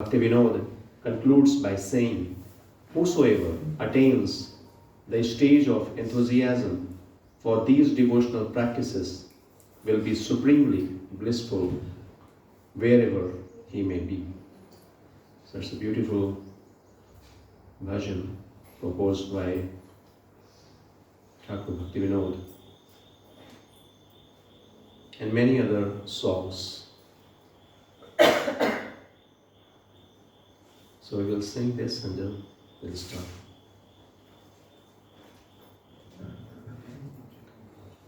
Bhaktivinoda concludes by saying, whosoever attains the stage of enthusiasm for these devotional practices will be supremely blissful wherever he may be. So it's a beautiful bhajan proposed by Thakur Bhaktivinoda and many other songs. So we will sing this and then we'll start.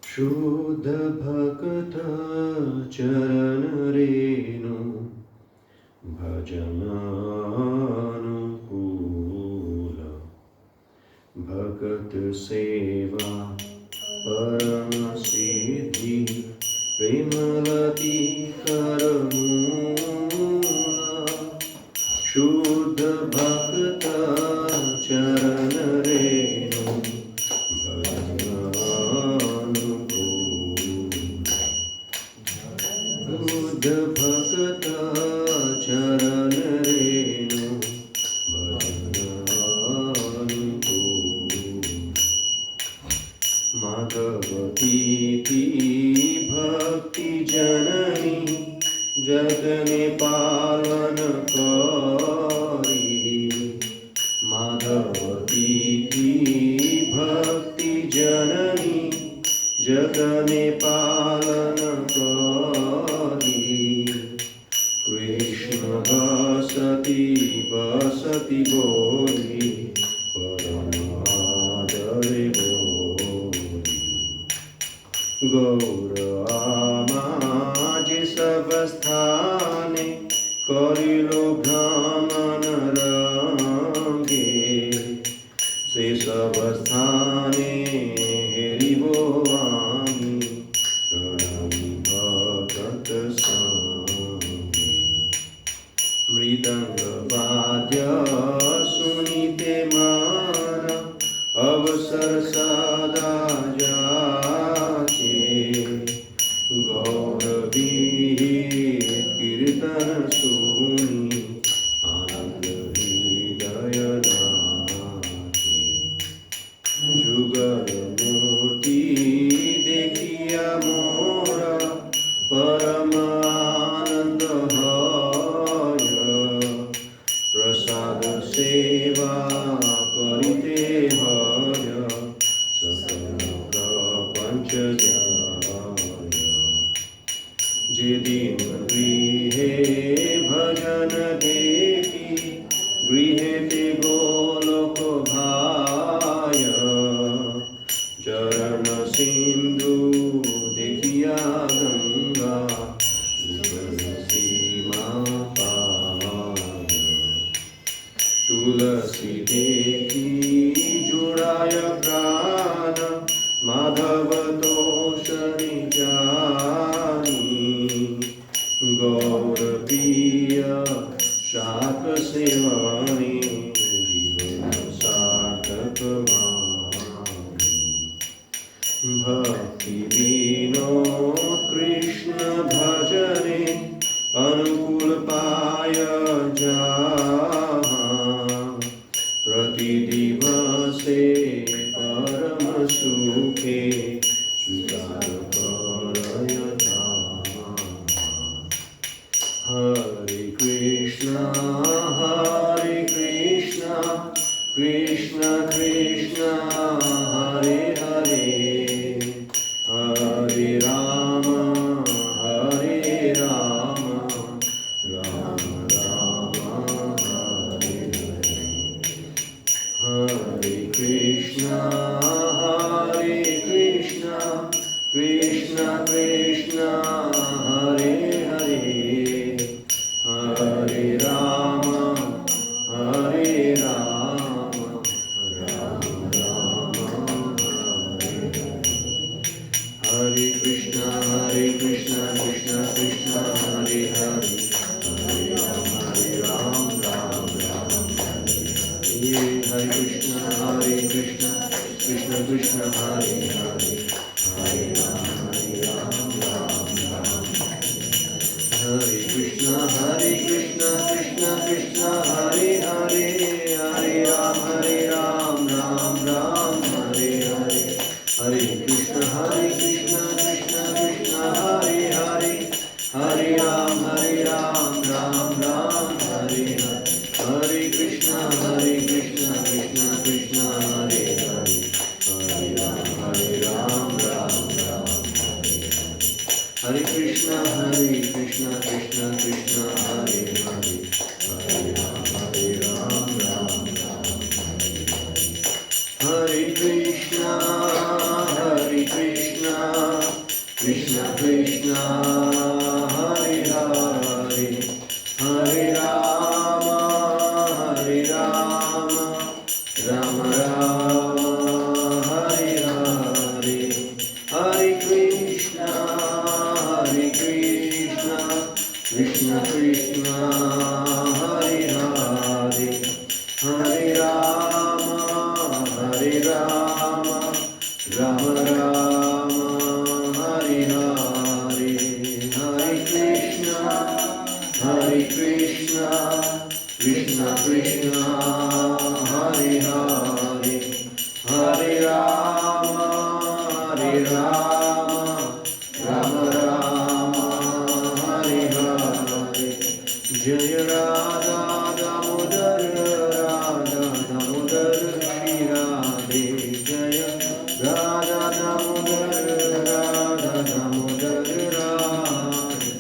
Shuddha Bhakta Charan Renu Bhajananukula Bhagat Seva Parama Siddhi Premalati Karamula Shuddha Bhakta Charan Renu Bhajananukula Shuddha Bhakta Charan Renu Bhajananukula Madhavati Bhakti Janani Jagane Palana Kari Madhavati Bhakti Janani Jagane Palana Kari Krishna Vasati Vasati Bodhi Paramadare Bodhi Gaurama Jisavasthane Karilo Brahmana Range Se Savasthane Herivovami Karami Bhagat Sange Mridanga Vadya Sunite Mana Avasar Sada Gauravi Kirtana Suni Anand Hridaya Nati Jugal Murti Dekhiya Mora Paramananda Haya Prasad Seva Karite Haya Sakala Prapancha Jedin grihe bhajan dekhi grihete golok bhaya charana sindhu dekhiya ganga tulasi ma paya tulasi dekhi juraya prana madhava toshani Gaurapiya Shaka Sevani Jivana Sarthakavani Bhakti Vino Krishna Bhajane Anukul Paya Jaha Prati Divase Parama Sukhe Sudara Parayata Hare Krishna, Krishna Krishna, Hare Hare, Hare Rama, Rama Rama, Hare Hare. Hare Krishna, Krishna Krishna, Hare Hare. Hare Rama, Rama Krishna Krishna, Hare Hare, Hare Rama, Hare Rama, Rama Rama, Hare Hare. Jaya Radha Damodar, Radha Damodar, Shri Radhe. Jaya Radha Damodar, Radha Damodar, Radhe.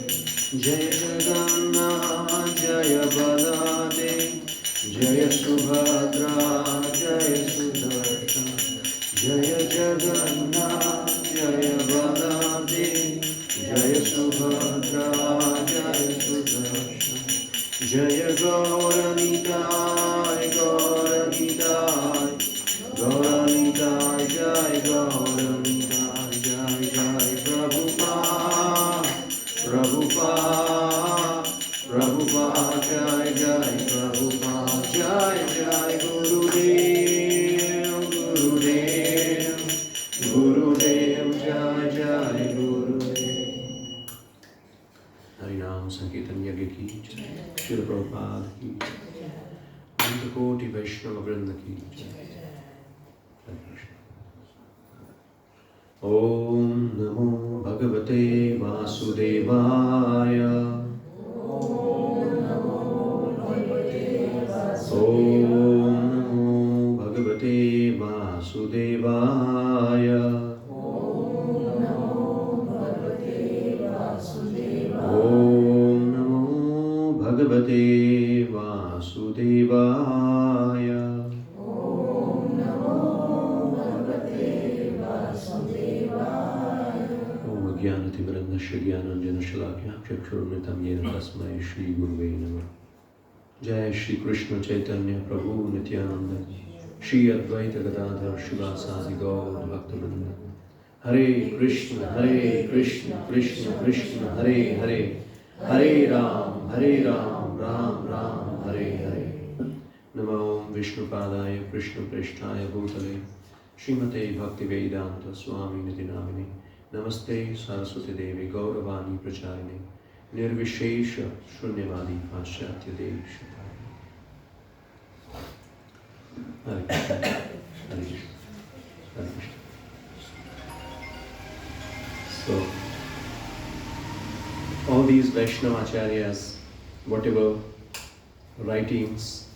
Jaya Jagannath, Jaya Baladev, Jaya Subhadra, Jaya Sudarshan. Jaya Jagannath, Jaya Baladev, Jaya Subhadra, Jaya Sudarshan. Jaya Gauranitai, Gauranitai, Gauranitai, Jai Gauranitai, Jai Jai Prabhupada, Prabhupada, Prabhupada, Jai Jai Prabhupada, Jai Jai Gurudev, Gurudev, Gurudev, Jai Jai Gurudev. Harinam Sankirtan Yagya ki jai, Srila Prabhupada ki jai, Anta Koti Vaishnava Vrinda ki jai. Hare Krishna. Om Namo Bhagavate Vasudevaya. Om Namo Bhagavate Vasudevaya. Om Namo Bhagavate Vasudevaya. Om Jnanatimirandasya Jnananjana Shalakya Chakshurumritam Yena Tasmai Shri Guruve Namah. Jai Shri Krishna Chaitanya Prabhu Nityananda Shri Advaita Gadadhar Shivasadi Gaur Bhaktivinoda. Hare Krishna, Krishna Krishna, Hare Hare, Hare Ram, Ram Ram, Hare Hare. Namo Vishnu Padaya, Krishna Preshtaya Bhutale, Srimate Bhakti Vedanta Swami Niti Namini, Namaste Saraswati Devi Gauravani Pracharini, Nirvishesha Shunyavadi Paschatya Devi Shatari. Hare Krishna, Hare Krishna, Hare Krishna. So, all these Vaishnava Acharyas, whatever writings,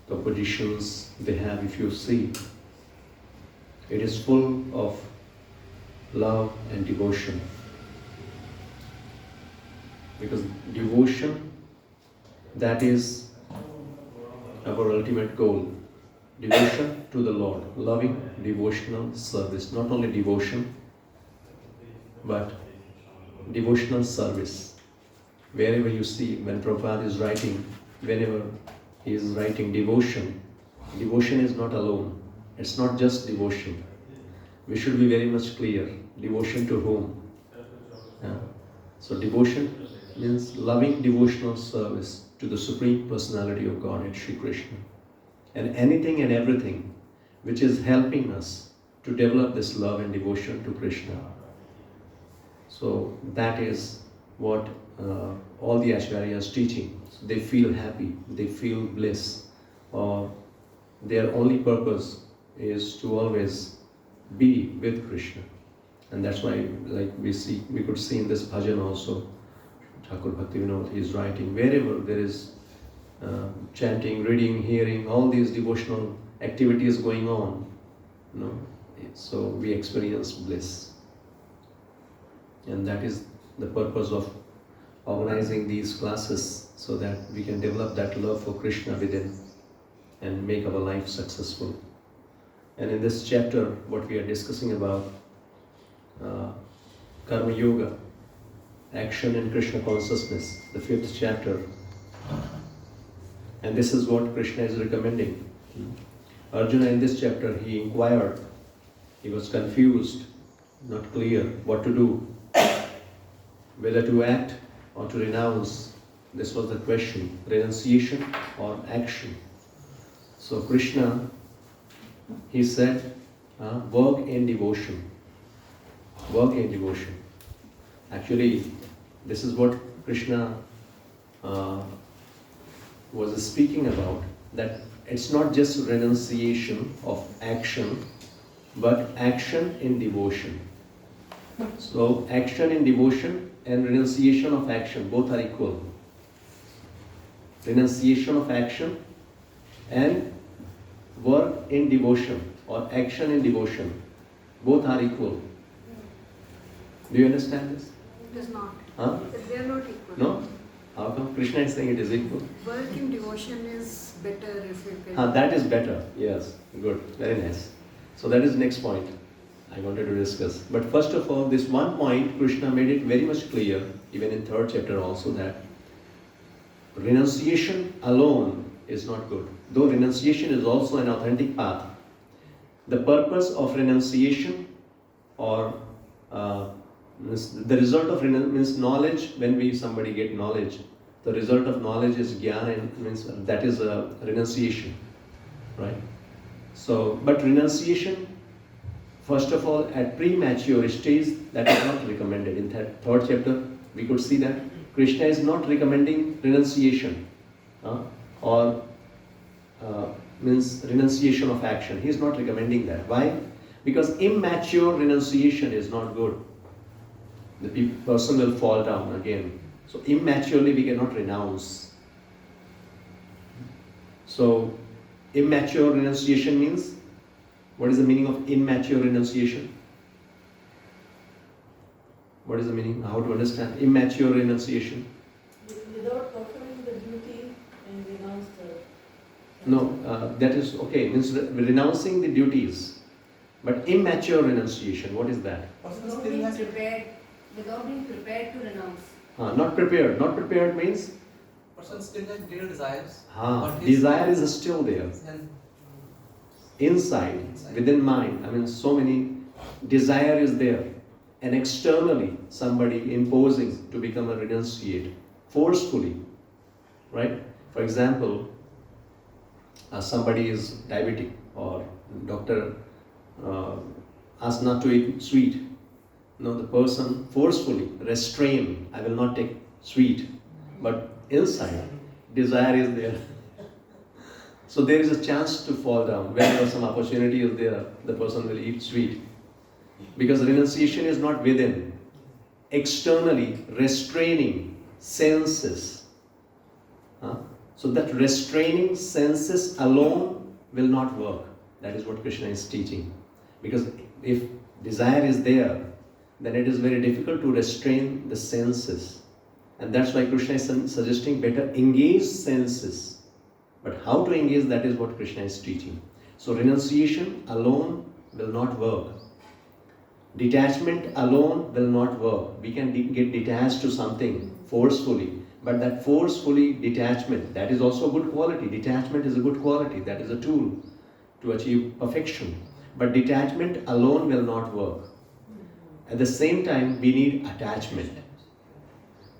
compositions they have, if you see, it is full of love and devotion. Because devotion, that is our ultimate goal. Devotion to the Lord, loving devotional service. Not only devotion, but devotional service. Wherever you see, when Prabhupada is writing, whenever he is writing devotion, devotion is not alone. It's not just devotion. We should be very much clear. Devotion to whom? So devotion means loving devotional service to the Supreme Personality of Godhead, Shri Krishna. And anything and everything which is helping us to develop this love and devotion to Krishna. So that is what all the Acharyas teaching. So they feel happy, they feel bliss, or their only purpose is to always be with Krishna. And that's why, like we could see in this bhajan also, Thakur Bhaktivinoda is writing, wherever there is chanting, reading, hearing, all these devotional activities going on, so we experience bliss. And that is the purpose of organizing these classes, so that we can develop that love for Krishna within and make our life successful. And in this chapter, what we are discussing about, Karma Yoga, action in Krishna consciousness, the 5th chapter. And this is what Krishna is recommending. Arjuna, in this chapter, he inquired, he was confused, not clear what to do, whether to act or to renounce. This was the question, renunciation or action. So Krishna, he said, work in devotion. Work in devotion. Actually, this is what Krishna was speaking about, that it's not just renunciation of action, but action in devotion. So action in devotion and renunciation of action, both are equal. Renunciation of action and work in devotion or action in devotion, both are equal. Do you understand this? It is not. Huh? They are not equal. No? How come? Krishna is saying it is equal. Work in devotion is better if you can. That is better. Yes. Good. Very nice. So that is next point I wanted to discuss. But first of all, this one point, Krishna made it very much clear, even in 3rd chapter also, that renunciation alone is not good. Though renunciation is also an authentic path, the purpose of renunciation or the result of means knowledge. When somebody get knowledge, the result of knowledge is jnana, and means that is a renunciation, right? So, but renunciation, first of all, at premature stage, that is not recommended. In 3rd chapter, we could see that Krishna is not recommending renunciation or means renunciation of action. He is not recommending that. Why? Because immature renunciation is not good. The person will fall down again. So immaturely we cannot renounce. So immature renunciation means, what is the meaning of immature renunciation? What is the meaning? How to understand immature renunciation? Without performing the duty and renounce the... No, that is okay. Means renouncing the duties. But immature renunciation, what is that? Without being prepared, without being prepared to renounce. Not prepared. Not prepared means? Person still has greater desires. Desire is still there. Inside, within mind, I mean, so many desire is there. And externally, somebody imposing to become a renunciate, forcefully, right? For example, somebody is diabetic or doctor asks not to eat sweet. No, the person forcefully restrain, I will not take sweet. But inside, desire is there. So there is a chance to fall down. Whenever some opportunity is there, the person will eat sweet. Because renunciation is not within. Externally, restraining senses. So that restraining senses alone will not work. That is what Krishna is teaching. Because if desire is there, then it is very difficult to restrain the senses. And that's why Krishna is suggesting better engage senses. But how to engage, that is what Krishna is teaching. So renunciation alone will not work. Detachment alone will not work. We can get detached to something forcefully. But that forcefully detachment, that is also a good quality. Detachment is a good quality. That is a tool to achieve perfection. But detachment alone will not work. At the same time, we need attachment.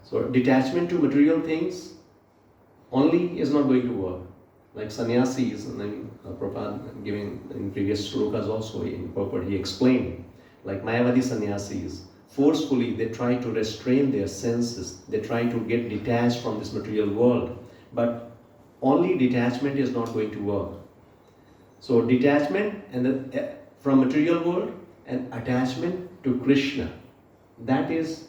So detachment to material things only is not going to work. Like sannyasis, and then Prabhupada giving in previous shlokas also in purport, he explained, like Mayavadi sannyasis, forcefully they try to restrain their senses, they try to get detached from this material world, but only detachment is not going to work. So detachment from material world and attachment to Krishna, that is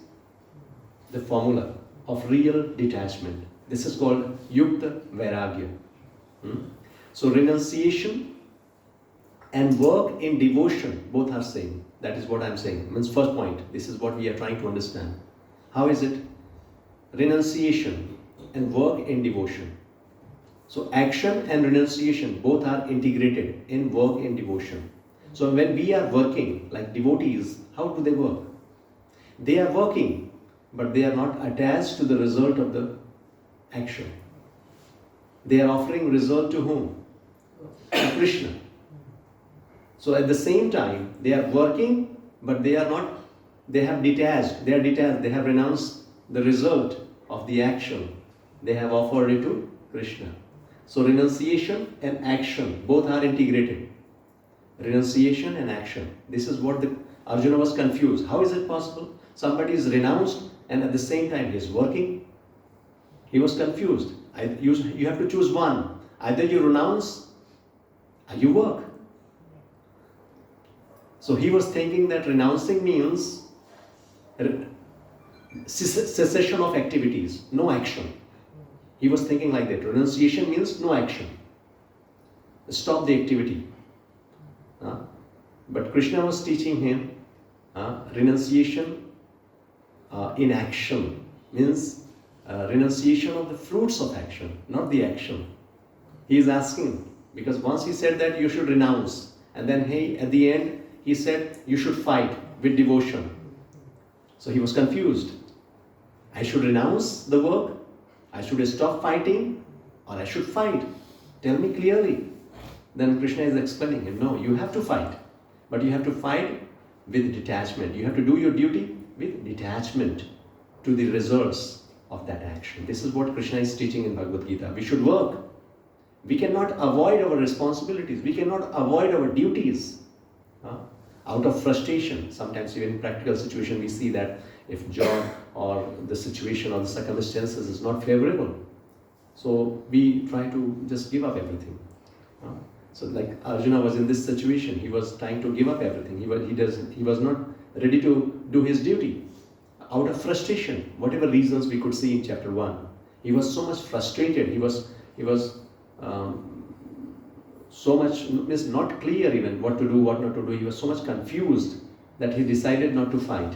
the formula of real detachment. This is called Yukta Vairagya. So renunciation and work in devotion, both are same. That is what I am saying. Means first point, this is what we are trying to understand. How is it? Renunciation and work in devotion. So action and renunciation both are integrated in work in devotion. So when we are working like devotees, how do they work? They are working, but they are not attached to the result of the action. They are offering result to whom? To Krishna. So at the same time, they are working, but they are not, they have detached, they have renounced the result of the action. They have offered it to Krishna. So renunciation and action, both are integrated. Renunciation and action. This is what Arjuna was confused. How is it possible? Somebody is renounced and at the same time he is working. He was confused. You have to choose one. Either you renounce or you work. So he was thinking that renouncing means cessation of activities, no action. He was thinking like that. Renunciation means no action. Stop the activity. But Krishna was teaching him renunciation in action means renunciation of the fruits of action, not the action. He is asking, because once he said that you should renounce, and then at the end he said you should fight with devotion. So he was confused. I should renounce the work, I should stop fighting, or I should fight. Tell me clearly. Then Krishna is explaining him, no, you have to fight. But you have to fight with detachment. You have to do your duty with detachment to the results of that action. This is what Krishna is teaching in Bhagavad Gita. We should work. We cannot avoid our responsibilities. We cannot avoid our duties out of frustration. Sometimes even in practical situation we see that if job or the situation or the circumstances is not favorable, so we try to just give up everything. So like Arjuna was in this situation, he was trying to give up everything. He was not ready to do his duty out of frustration. Whatever reasons we could see in chapter 1, he was so much frustrated. He was so much not clear even what to do, what not to do. He was so much confused that he decided not to fight.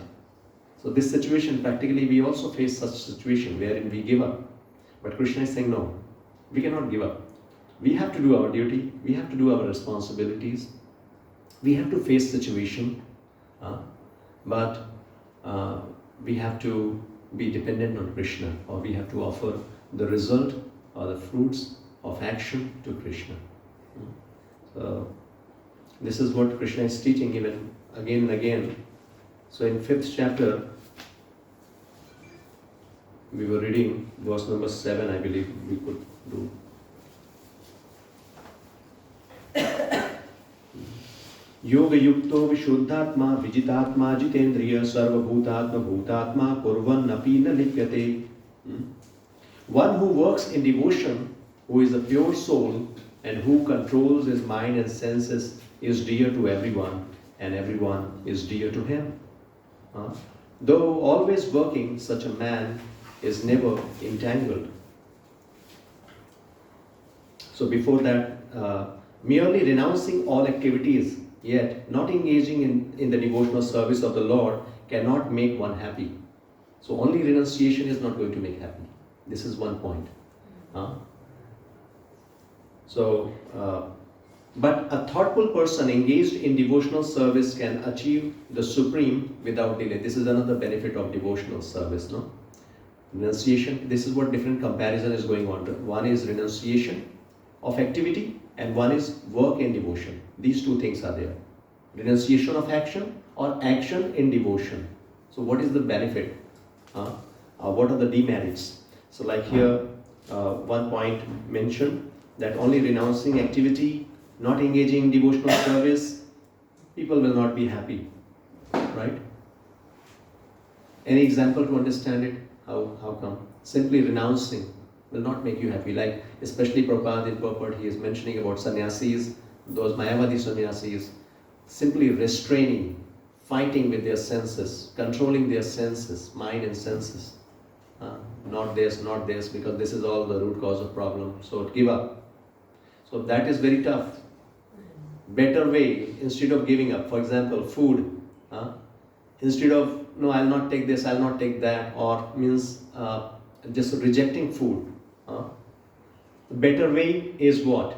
So this situation, practically we also face such situation wherein we give up. But Krishna is saying no, we cannot give up. We have to do our duty, we have to do our responsibilities, we have to face situation, but we have to be dependent on Krishna, or we have to offer the result or the fruits of action to Krishna. So this is what Krishna is teaching even again and again. So in 5th chapter, we were reading verse number 7, I believe we could do. Yoga yukto vishuddhatma vijitatma jitendriya sarvabhutatma bhutatma kurvan api na lipyate. One who works in devotion, who is a pure soul and who controls his mind and senses, is dear to everyone, and everyone is dear to him. Though always working, such a man is never entangled. So before that, merely renouncing all activities, yet not engaging in the devotional service of the Lord cannot make one happy. So only renunciation is not going to make happy. This is one point. But a thoughtful person engaged in devotional service can achieve the supreme without delay. This is another benefit of devotional service, no? Renunciation, this is what different comparison is going on. One is renunciation of activity and one is work and devotion. These two things are there. Renunciation of action or action in devotion. So what is the benefit? What are the demerits? So like here, one point mentioned that only renouncing activity, not engaging in devotional service, people will not be happy, right? Any example to understand it? How come? Simply renouncing will not make you happy. Like especially Prabhupada in purport, he is mentioning about sannyasis, those Mayavadi sannyasis, simply restraining, fighting with their senses, controlling their senses, mind and senses. Not this, because this is all the root cause of problem. So give up. So that is very tough. Better way, instead of giving up, for example, food, instead of, no, I'll not take this, I'll not take that, or means just rejecting food. The better way is what?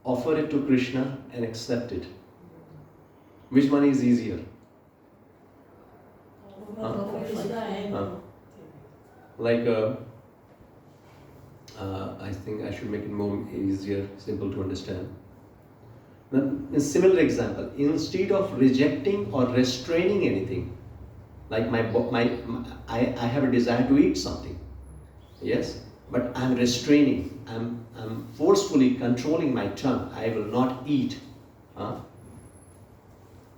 Offer it to Krishna and accept it. Which one is easier? Like, I think I should make it more easier, simple to understand. A similar example, instead of rejecting or restraining anything, like I have a desire to eat something, yes, but I'm restraining, I'm forcefully controlling my tongue. I will not eat,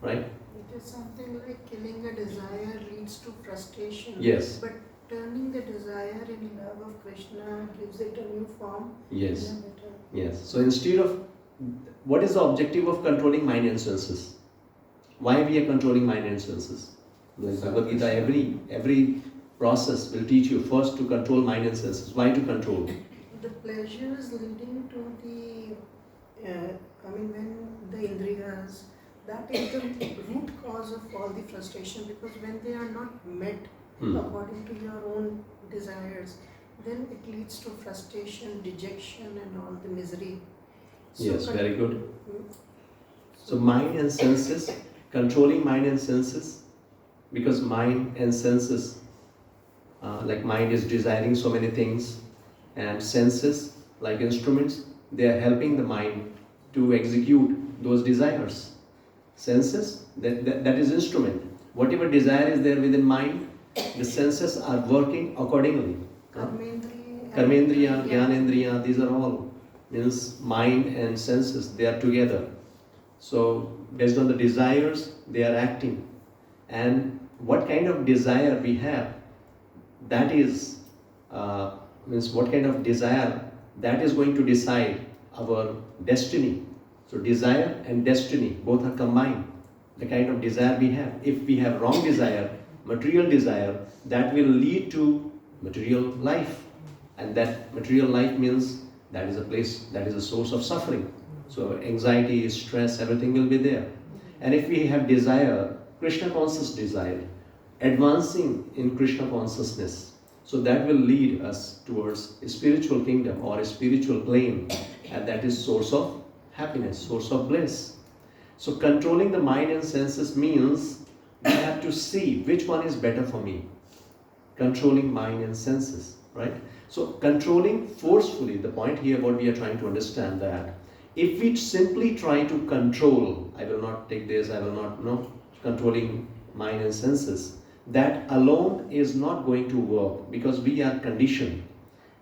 right? It is something like killing a desire leads to frustration. Yes. But turning the desire in love of Krishna gives it a new form. Yes. and a better- Yes. So instead of, what is the objective of controlling mind and senses? Why we are controlling mind and senses? Like Bhagavad Gita, every process will teach you first to control mind and senses. Why to control? The pleasures leading to when the indriyas, that is the root cause of all the frustration, because when they are not met according to your own desires, then it leads to frustration, dejection, and all the misery. Yes, very good. Mm. So mind and senses, controlling mind and senses, because mind and senses, like mind is desiring so many things, and senses, like instruments, they are helping the mind to execute those desires. Senses, that is instrument. Whatever desire is there within mind, the senses are working accordingly. Karmendriya, Jnanendriya, these are all means mind and senses, they are together. So based on the desires, they are acting. And what kind of desire we have, that is, means what kind of desire, that is going to decide our destiny. So desire and destiny, both are combined. The kind of desire we have. If we have wrong desire, material desire, that will lead to material life. And that material life means that is a place, that is a source of suffering. So anxiety, stress, everything will be there. And if we have desire, Krishna conscious desire, advancing in Krishna consciousness, so that will lead us towards a spiritual kingdom or a spiritual plane, and that is source of happiness, source of bliss. So controlling the mind and senses means we have to see which one is better for me. Controlling mind and senses, right? So controlling forcefully, the point here what we are trying to understand, that if we simply try to control, I will not take this, I will not, no, controlling mind and senses, that alone is not going to work, because we are conditioned.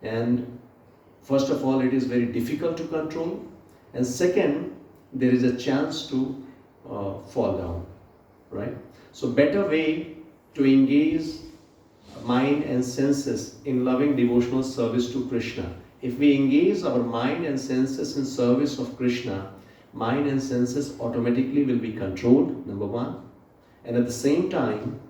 And first of all, it is very difficult to control. And second, there is a chance to fall down, right? So better way to engage mind and senses in loving devotional service to Krishna. If we engage our mind and senses in service of Krishna, mind and senses automatically will be controlled, number one. And at the same time,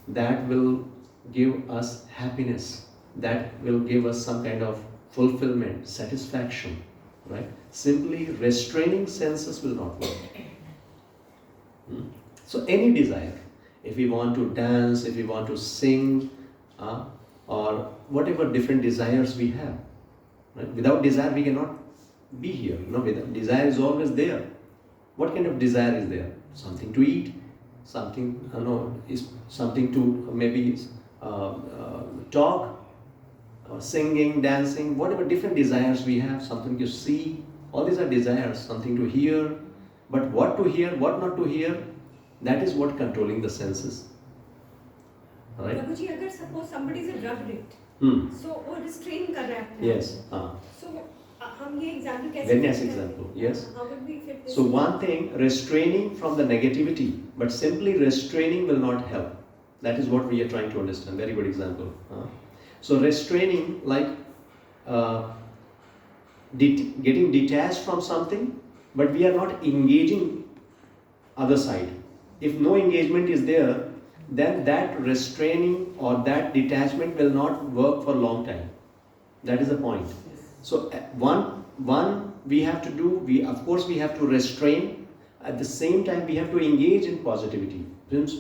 that will give us happiness. That will give us some kind of fulfillment, satisfaction, right? Simply restraining senses will not work. So any desire, if we want to dance, if we want to sing, or whatever different desires we have, right? Without desire we cannot be here. Without desire is always there. What kind of desire is there? Something to eat, something is something to maybe talk, singing, dancing, whatever different desires we have, something to see. All these are desires, something to hear. But what to hear, what not to hear, that is what controlling the senses. Right? Prabhuji, अगर suppose somebody is a drug addict, so वो restrain कर रहा है अपने Yes. So हम ये example कैसे? Very nice example. Yes. How would we fit this? So one thing, restraining from the negativity, but simply restraining will not help. That is what we are trying to understand. Very good example. So restraining, like getting detached from something, but we are not engaging other side. If no engagement is there, then that restraining or that detachment will not work for a long time. That is the point. So one we have to do, of course we have to restrain. At the same time we have to engage in positivity.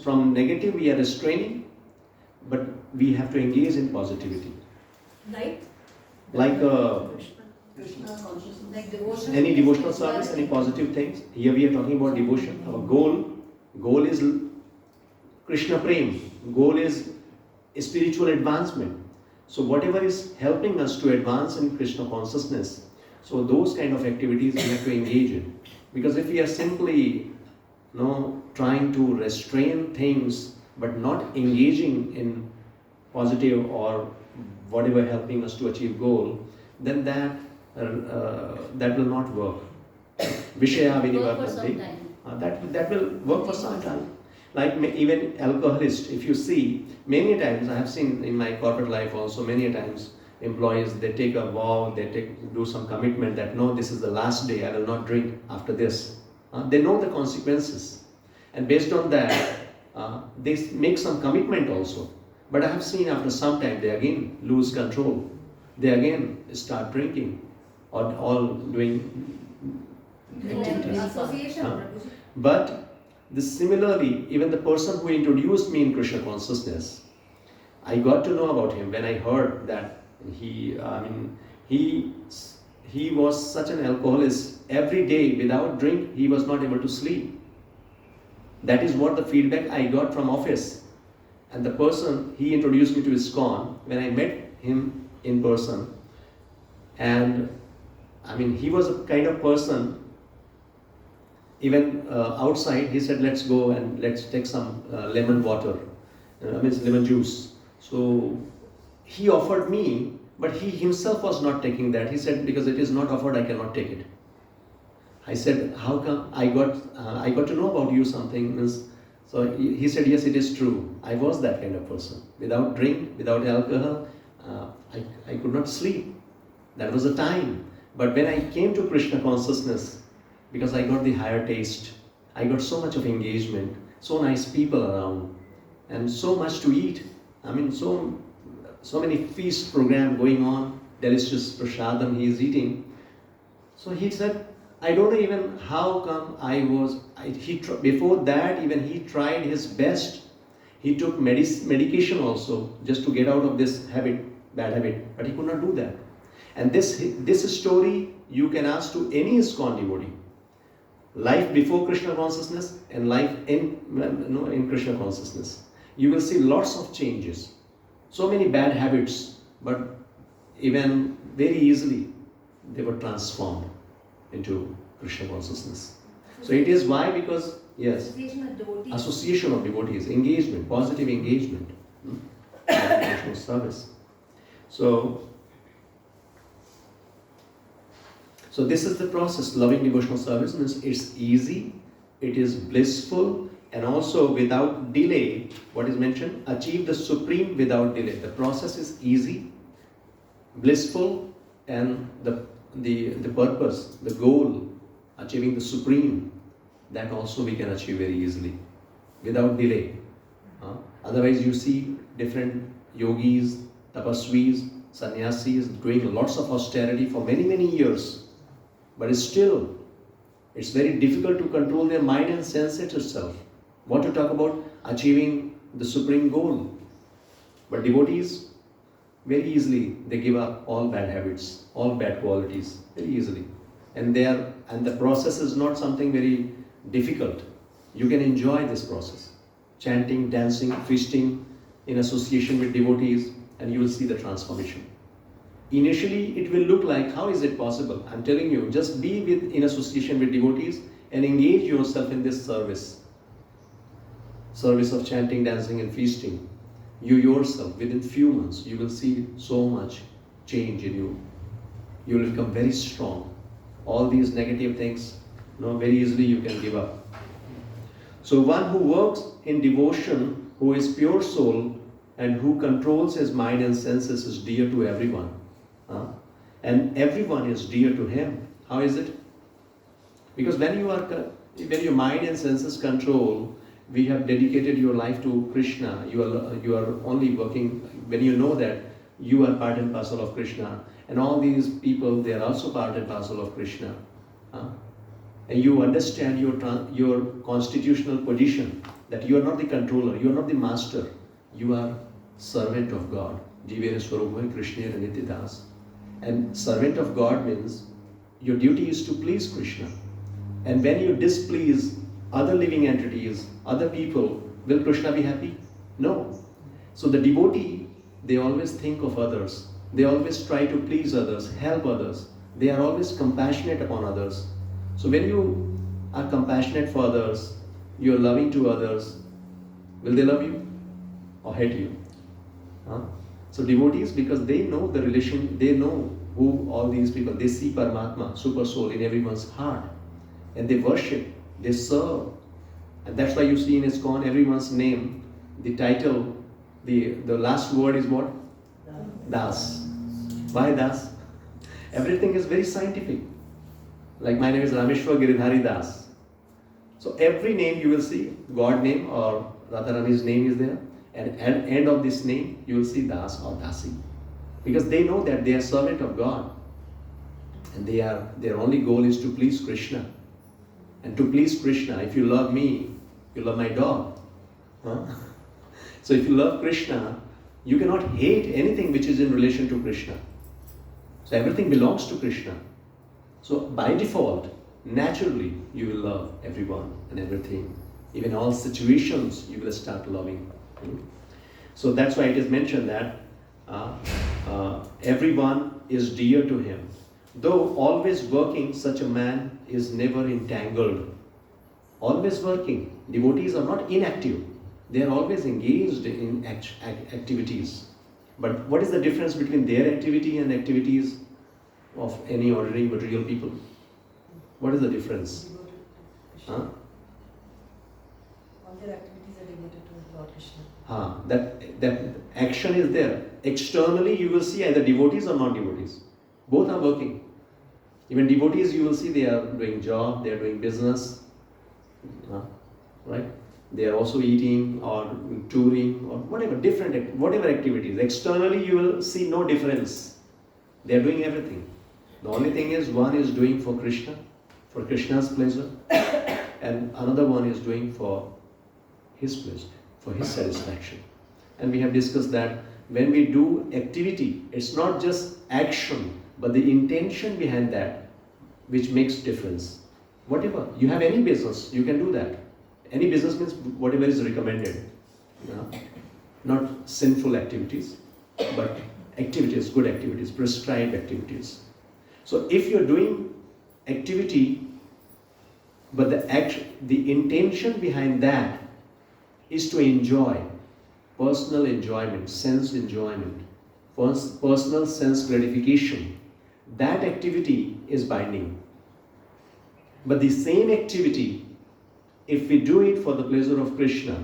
From negative we are restraining, but we have to engage in positivity. Like Krishna consciousness. Like devotion. any devotional service, any positive things. Here we are talking about devotion. Our goal is Krishna Prem. Goal is spiritual advancement. So whatever is helping us to advance in Krishna consciousness, so those kind of activities we have to engage in. Because if we are simply trying to restrain things but not engaging in positive or whatever helping us to achieve goal, then that will not work. Vishaya Vinivartanti. That will work for some time. like even alcoholists, if you see, many times I have seen in my corporate life also, many times employees, they take a vow, do some commitment that no, this is the last day, I will not drink after this. They know the consequences, and based on that, they make some commitment also. But I have seen after some time they again lose control. They again start drinking or all doing activities. Association. But similarly, even the person who introduced me in Krishna consciousness, I got to know about him when I heard that he was such an alcoholic. Every day without drink, he was not able to sleep. That is what the feedback I got from office. And the person, he introduced me to ISKCON when I met him in person. And he was a kind of person, even outside, he said, let's go and let's take some lemon water, lemon juice. So he offered me, but he himself was not taking that. He said, because it is not offered, I cannot take it. I said, how come? I got to know about you something. So he said, yes, it is true. I was that kind of person. Without drink, without alcohol, I could not sleep. That was the time. But when I came to Krishna consciousness, because I got the higher taste, I got so much of engagement, so nice people around, and so much to eat. So many feast program going on, delicious prasadam he is eating. So he said, I don't know even how come before that even he tried his best. He took medication also just to get out of this bad habit, but he could not do that. And this story you can ask to any ISKCON devotee. Life before Krishna consciousness and life in Krishna consciousness. You will see lots of changes. So many bad habits, but even very easily they were transformed into Krishna consciousness. So it is why, because yes, association of devotees, engagement, positive engagement, devotional service. So this is the process. Loving devotional service means it's easy, it is blissful, and also without delay. What is mentioned? Achieve the supreme without delay. The process is easy, blissful, and the purpose, the goal, achieving the supreme, that also we can achieve very easily, without delay. Otherwise you see different yogis, tapasvis, sannyasis doing lots of austerity for many, many years. But still, it's very difficult to control their mind and senses itself. What to talk about achieving the supreme goal? But devotees, very easily, they give up all bad habits, all bad qualities, very easily. And the process is not something very difficult. You can enjoy this process. Chanting, dancing, feasting in association with devotees, and you will see the transformation. Initially, it will look like, how is it possible? I'm telling you, just be in association with devotees and engage yourself in this service. Service of chanting, dancing and feasting. You yourself, within few months, you will see so much change in you. You will become very strong. All these negative things, very easily you can give up. So one who works in devotion, who is pure soul, and who controls his mind and senses is dear to everyone. And everyone is dear to him. How is it? Because when your mind and senses control, we have dedicated your life to Krishna. You are only working when you know that you are part and parcel of Krishna, and all these people, they are also part and parcel of Krishna. And you understand your constitutional position, that you are not the controller, you are not the master, you are servant of God. Jivere Swarubhai Krishna Nityadas. And servant of God means your duty is to please Krishna. And when you displease other living entities, other people, will Krishna be happy? No. So the devotee, they always think of others. They always try to please others, help others. They are always compassionate upon others. So when you are compassionate for others, you are loving to others, will they love you or hate you? So devotees, because they know the relation, they know who all these people, they see Paramatma, super soul in everyone's heart. And they worship, they serve. And that's why you see in ISKCON everyone's name, the title, the last word is what? Das. Why Das? Everything is very scientific. Like my name is Rameshwar Giridhari Das. So every name you will see, God name or Radharani's name is there. And at the end of this name, you will see Das or Dasi. Because they know that they are servant of God. And their only goal is to please Krishna. And to please Krishna, if you love me, you love my dog. Huh? So if you love Krishna, you cannot hate anything which is in relation to Krishna. So everything belongs to Krishna. So by default, naturally, you will love everyone and everything. Even all situations, you will start loving. So that's why it is mentioned that everyone is dear to him. Though always working, such a man is never entangled. Always working. Devotees are not inactive. They are always engaged in activities. But what is the difference between their activity and activities of any ordinary material people? What is the difference? Huh? All their activities are devoted to Lord Krishna. That action is there. Externally, you will see either devotees or non-devotees. Both are working. Even devotees, you will see they are doing job, they are doing business, right? They are also eating or touring or whatever activities. Externally, you will see no difference. They are doing everything. The only thing is one is doing for Krishna, for Krishna's pleasure, and another one is doing for his pleasure, for his satisfaction. And we have discussed that when we do activity, it's not just action, but the intention behind that which makes difference. Whatever, you have any business, you can do that. Any business means whatever is recommended. Not sinful activities, but activities, good activities, prescribed activities. So if you're doing activity, but the intention behind that is to enjoy, personal enjoyment, sense enjoyment, personal sense gratification, that activity is binding. But the same activity, if we do it for the pleasure of Krishna,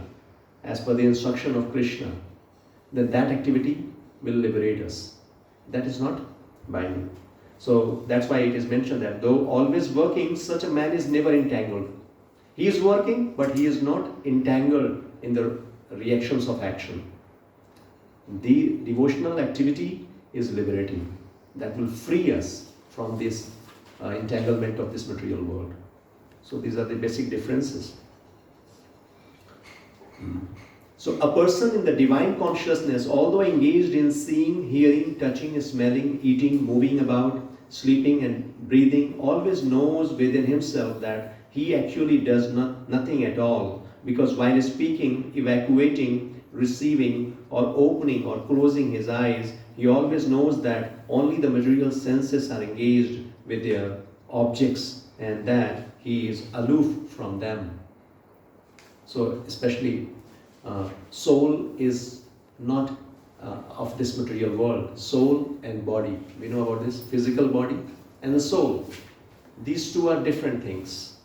as per the instruction of Krishna, then that activity will liberate us. That is not binding. So that's why it is mentioned that though always working, such a man is never entangled. He is working, but he is not entangled in the reactions of action. The devotional activity is liberating. That will free us from this entanglement of this material world. So these are the basic differences. So a person in the divine consciousness, although engaged in seeing, hearing, touching, smelling, eating, moving about, sleeping and breathing, always knows within himself that he actually does nothing at all, because while speaking, evacuating, receiving or opening or closing his eyes, he always knows that only the material senses are engaged with their objects and that he is aloof from them. So especially soul is not of this material world. Soul and body. We know about this physical body and the soul. These two are different things.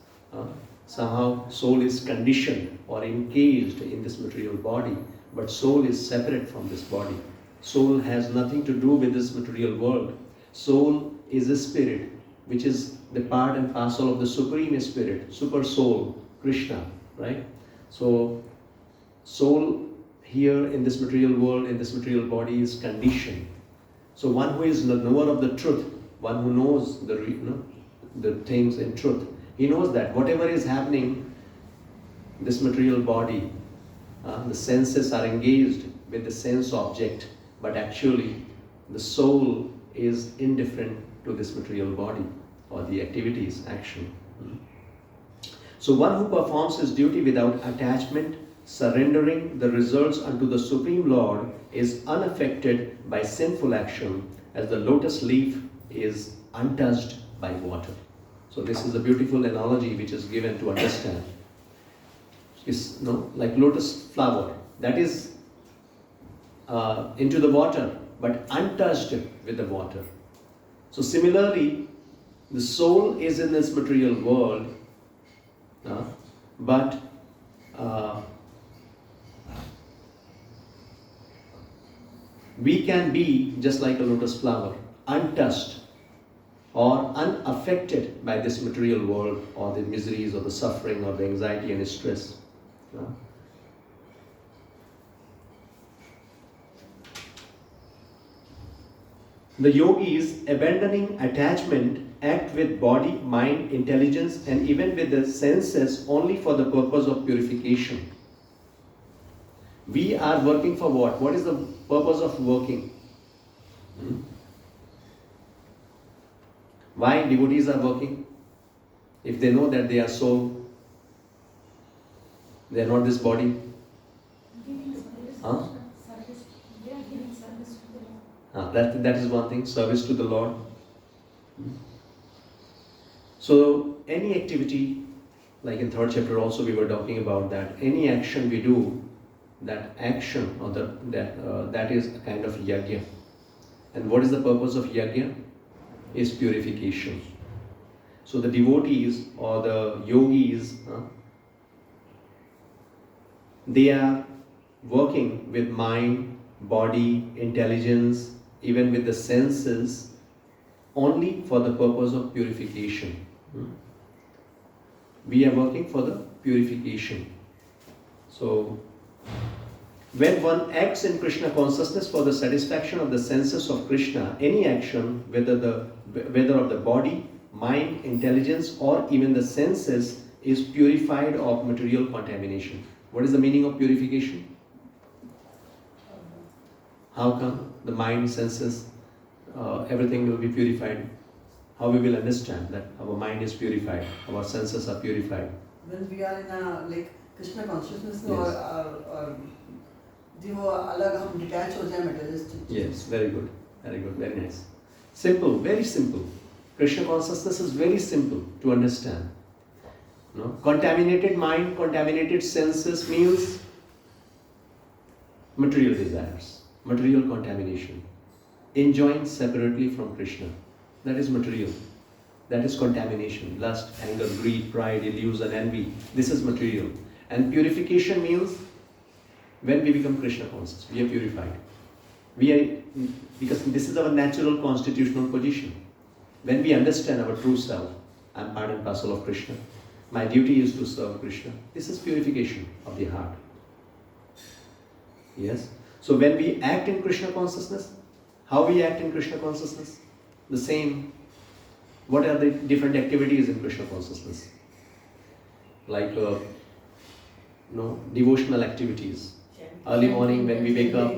Somehow soul is conditioned or encaged in this material body, but soul is separate from this body. Soul has nothing to do with this material world. Soul is a spirit, which is the part and parcel of the Supreme Spirit, Super Soul, Krishna, right? So, soul here in this material world, in this material body is conditioned. So one who is the knower of the truth, one who knows the things in truth, he knows that whatever is happening, this material body, the senses are engaged with the sense object, but actually the soul is indifferent to this material body or the activities, action. So one who performs his duty without attachment, surrendering the results unto the Supreme Lord, is unaffected by sinful action, as the lotus leaf is untouched by water. So this is a beautiful analogy which is given to understand. It's like lotus flower that is into the water, but untouched with the water. So similarly, the soul is in this material world, but uh, we can be just like a lotus flower, untouched or unaffected by this material world or the miseries or the suffering or the anxiety and stress. You know? The yogis, abandoning attachment, act with body, mind, intelligence, and even with the senses only for the purpose of purification. We are working for what? What is the purpose of working? Why devotees are working? If they know that they are soul, they are not this body. Huh? They are giving service to the Lord. That is one thing, service to the Lord. So any activity, like in third chapter also we were talking about that, any action we do, that action or that is a kind of yajna. And what is the purpose of yajna? Is purification. So the devotees or the yogis, they are working with mind, body, intelligence, even with the senses, only for the purpose of purification. We are working for the purification. So, when one acts in Krishna consciousness for the satisfaction of the senses of Krishna, any action, whether of the body, mind, intelligence, or even the senses, is purified of material contamination. What is the meaning of purification? How come the mind, senses, everything will be purified? How we will understand that our mind is purified, our senses are purified? When we are in a like Krishna consciousness, Yes. or वो अलग हम detach हो जाए materialistic. Yes, very good, very nice. Simple, very simple. Krishna consciousness is very simple to understand. No? Contaminated mind, contaminated senses means material desires, material contamination. Enjoying separately from Krishna. That is material. That is contamination. Lust, anger, greed, pride, illusion, envy. This is material. And purification means when we become Krishna conscious, we are purified. Because this is our natural constitutional position. When we understand our true self, I am part and parcel of Krishna. My duty is to serve Krishna. This is purification of the heart. Yes? So when we act in Krishna consciousness, how we act in Krishna consciousness? The same. What are the different activities in Krishna consciousness? Like devotional activities. Early morning when we wake up,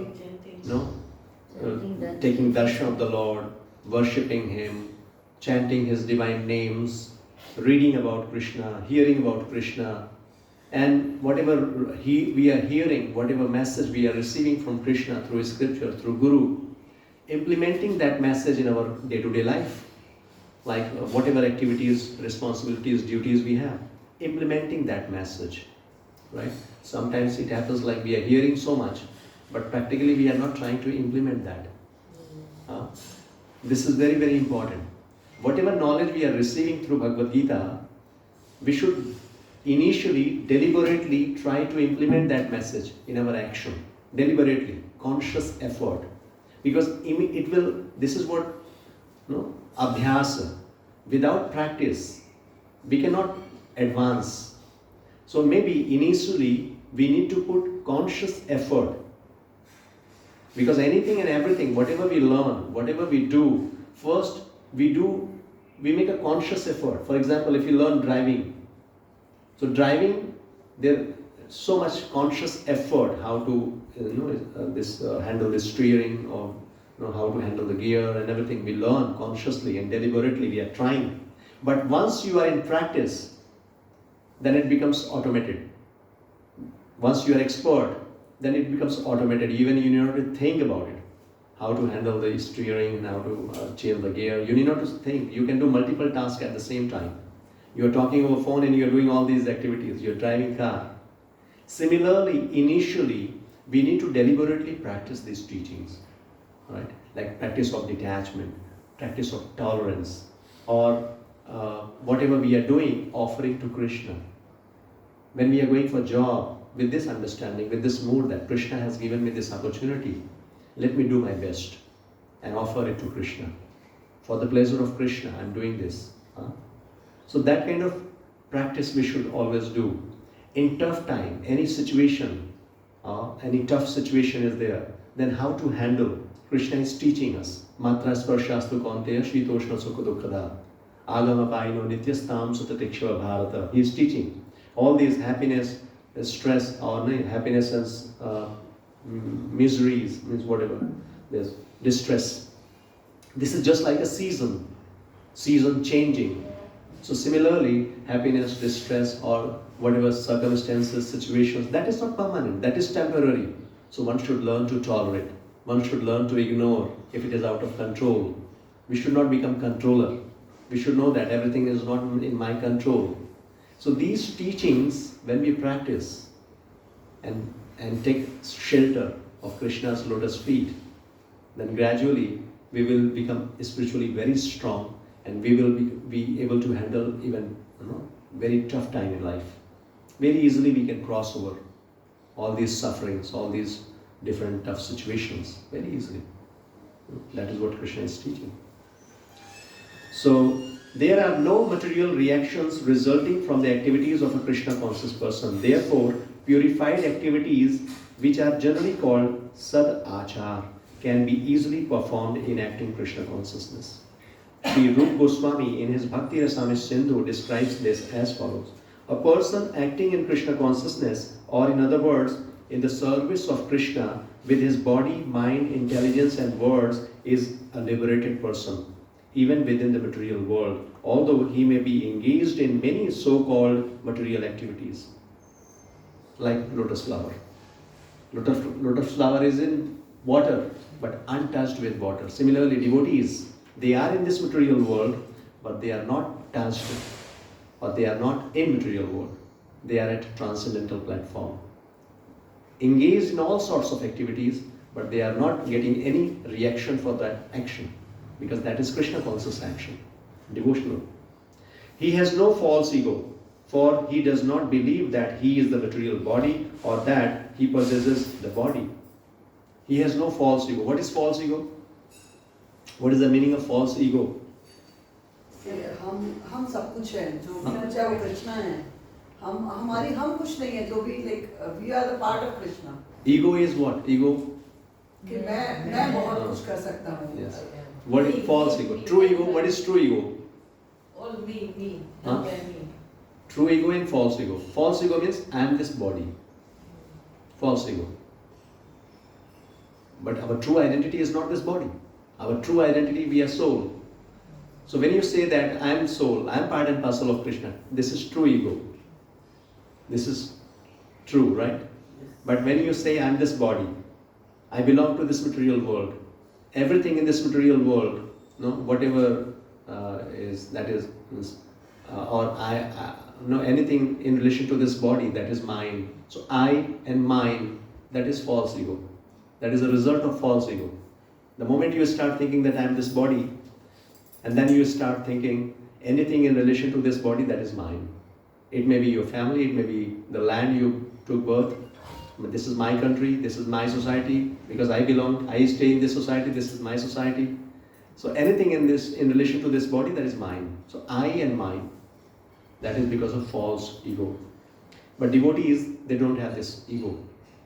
taking darshan of the Lord, worshipping Him, chanting His divine names, reading about Krishna, hearing about Krishna, and whatever we are hearing, whatever message we are receiving from Krishna through His scripture, through Guru, implementing that message in our day-to-day life, like whatever activities, responsibilities, duties we have, implementing that message, right? Sometimes it happens like we are hearing so much, but practically we are not trying to implement that. This is very, very important. Whatever knowledge we are receiving through Bhagavad Gita, we should initially, deliberately try to implement that message in our action. Deliberately, conscious effort. Because this is what, abhyasa. Without practice, we cannot advance. So maybe initially, we need to put conscious effort. Because anything and everything, whatever we learn, whatever we do, first we make a conscious effort. For example, if you learn driving, so driving, there so much conscious effort how to handle the steering, or how to handle the gear and everything. We learn consciously and deliberately. We are trying. But once you are in practice, then it becomes automated. Once you are expert, then it becomes automated. Even you need not to think about it. How to handle the steering and how to change the gear. You need not to think. You can do multiple tasks at the same time. You are talking over phone and you are doing all these activities. You are driving car. Similarly, initially, we need to deliberately practice these teachings, right? Like practice of detachment, practice of tolerance, or whatever we are doing, offering to Krishna. when we are going for job, with this understanding, with this mood that Krishna has given me this opportunity, let me do my best and offer it to Krishna. For the pleasure of Krishna, I am doing this. So that kind of practice we should always do. In tough time, any situation, any tough situation is there, then how to handle. Krishna is teaching us. Matra sparshastu kaunteya shitoshna sukha dukkada. Agama paino nityastam sutatikshava bharata. He is teaching. All these happiness, stress, or happiness and miseries, means whatever, there's distress. This is just like a season changing. So similarly, happiness, distress, or whatever circumstances, situations, that is not permanent, that is temporary. So one should learn to tolerate. One should learn to ignore if it is out of control. We should not become controller. We should know that everything is not in my control. So these teachings, when we practice and take shelter of Krishna's lotus feet, then gradually we will become spiritually very strong, and we will be able to handle even very tough time in life. Very easily we can cross over all these sufferings, all these different tough situations, very easily. That is what Krishna is teaching. So there are no material reactions resulting from the activities of a Krishna conscious person. Therefore, purified activities, which are generally called sad achar, can be easily performed in acting Krishna consciousness. Sri Rupa Goswami in his Bhakti Rasamrita Sindhu describes this as follows. A person acting in Krishna consciousness, or in other words, in the service of Krishna with his body, mind, intelligence and words, is a liberated person, even within the material world, although he may be engaged in many so-called material activities, like lotus flower. Lotus flower is in water, but untouched with water. Similarly, devotees, they are in this material world, but they are not touched, or they are not in material world. They are at transcendental platform, engaged in all sorts of activities, but they are not getting any reaction for that action, because that is Krishna conscious action, devotional. He has no false ego, for he does not believe that he is the material body or that he possesses the body. He has no false ego. What is false ego? What is the meaning of false ego? हम सब कुछ है, जो भी चाहे वो कृष्णा है. हम कुछ नहीं है, जो भी we are the part of Krishna. Ego is what? Ego? कि मैं बहुत कुछ कर सकता हूँ. Yes. What is false ego? True ego. What is true ego? All me, Huh? not me. True ego and false ego. False ego means I am this body. False ego. But our true identity is not this body. Our true identity, we are soul. So when you say that I am soul, I am part and parcel of Krishna, this is true ego. This is true, right? But when you say I am this body, I belong to this material world, everything in this material world, whatever anything in relation to this body, that is mine. So I and mine, that is false ego. That is a result of false ego. The moment you start thinking that I am this body, and then you start thinking anything in relation to this body, that is mine. It may be your family, it may be the land you took birth. But this is my country, this is my society, because I stay in this society, this is my society. So anything in relation to this body, that is mine. So I and mine, that is because of false ego. But devotees, they don't have this ego.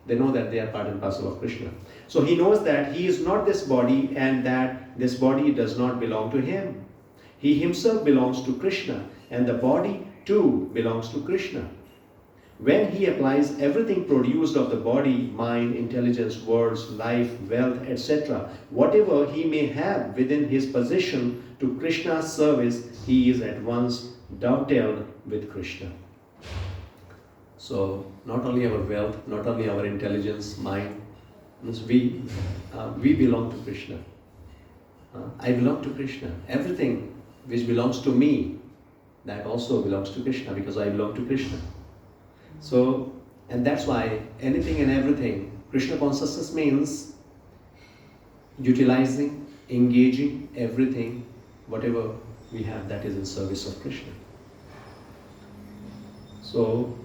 They know that they are part and parcel of Krishna. So he knows that he is not this body and that this body does not belong to him. He himself belongs to Krishna, and the body too belongs to Krishna. When he applies everything produced of the body, mind, intelligence, words, life, wealth, etc., whatever he may have within his possession to Krishna's service, he is at once dovetailed with Krishna. So not only our wealth, not only our intelligence, mind, we belong to Krishna. I belong to Krishna. Everything which belongs to me, that also belongs to Krishna, because I belong to Krishna. So, and that's why anything and everything, Krishna consciousness means utilizing, engaging everything, whatever we have, that is in service of Krishna. So,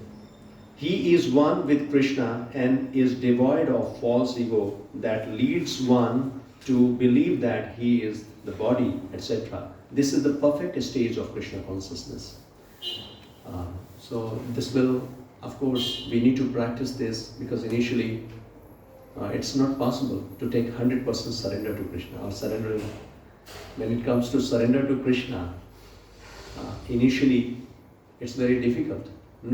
He is one with Krishna and is devoid of false ego that leads one to believe that he is the body, etc. This is the perfect stage of Krishna consciousness. So this will, of course, we need to practice this because initially it's not possible to take 100% surrender to Krishna or surrender. When it comes to surrender to Krishna, initially it's very difficult.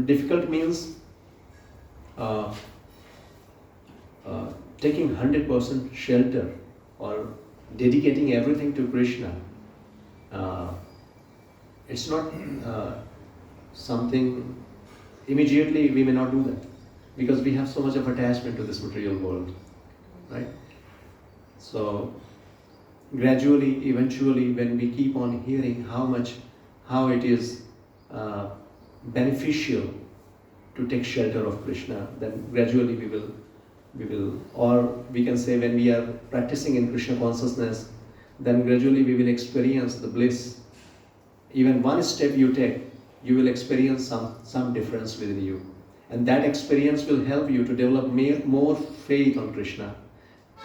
Difficult means taking 100% shelter or dedicating everything to Krishna. It's not something immediately we may not do that because we have so much of attachment to this material world, right? So gradually, eventually, when we keep on hearing how it is beneficial to take shelter of Krishna, then gradually we will, or we can say when we are practicing in Krishna consciousness, then gradually we will experience the bliss. Even one step you take, you will experience some difference within you. And that experience will help you to develop more faith on Krishna,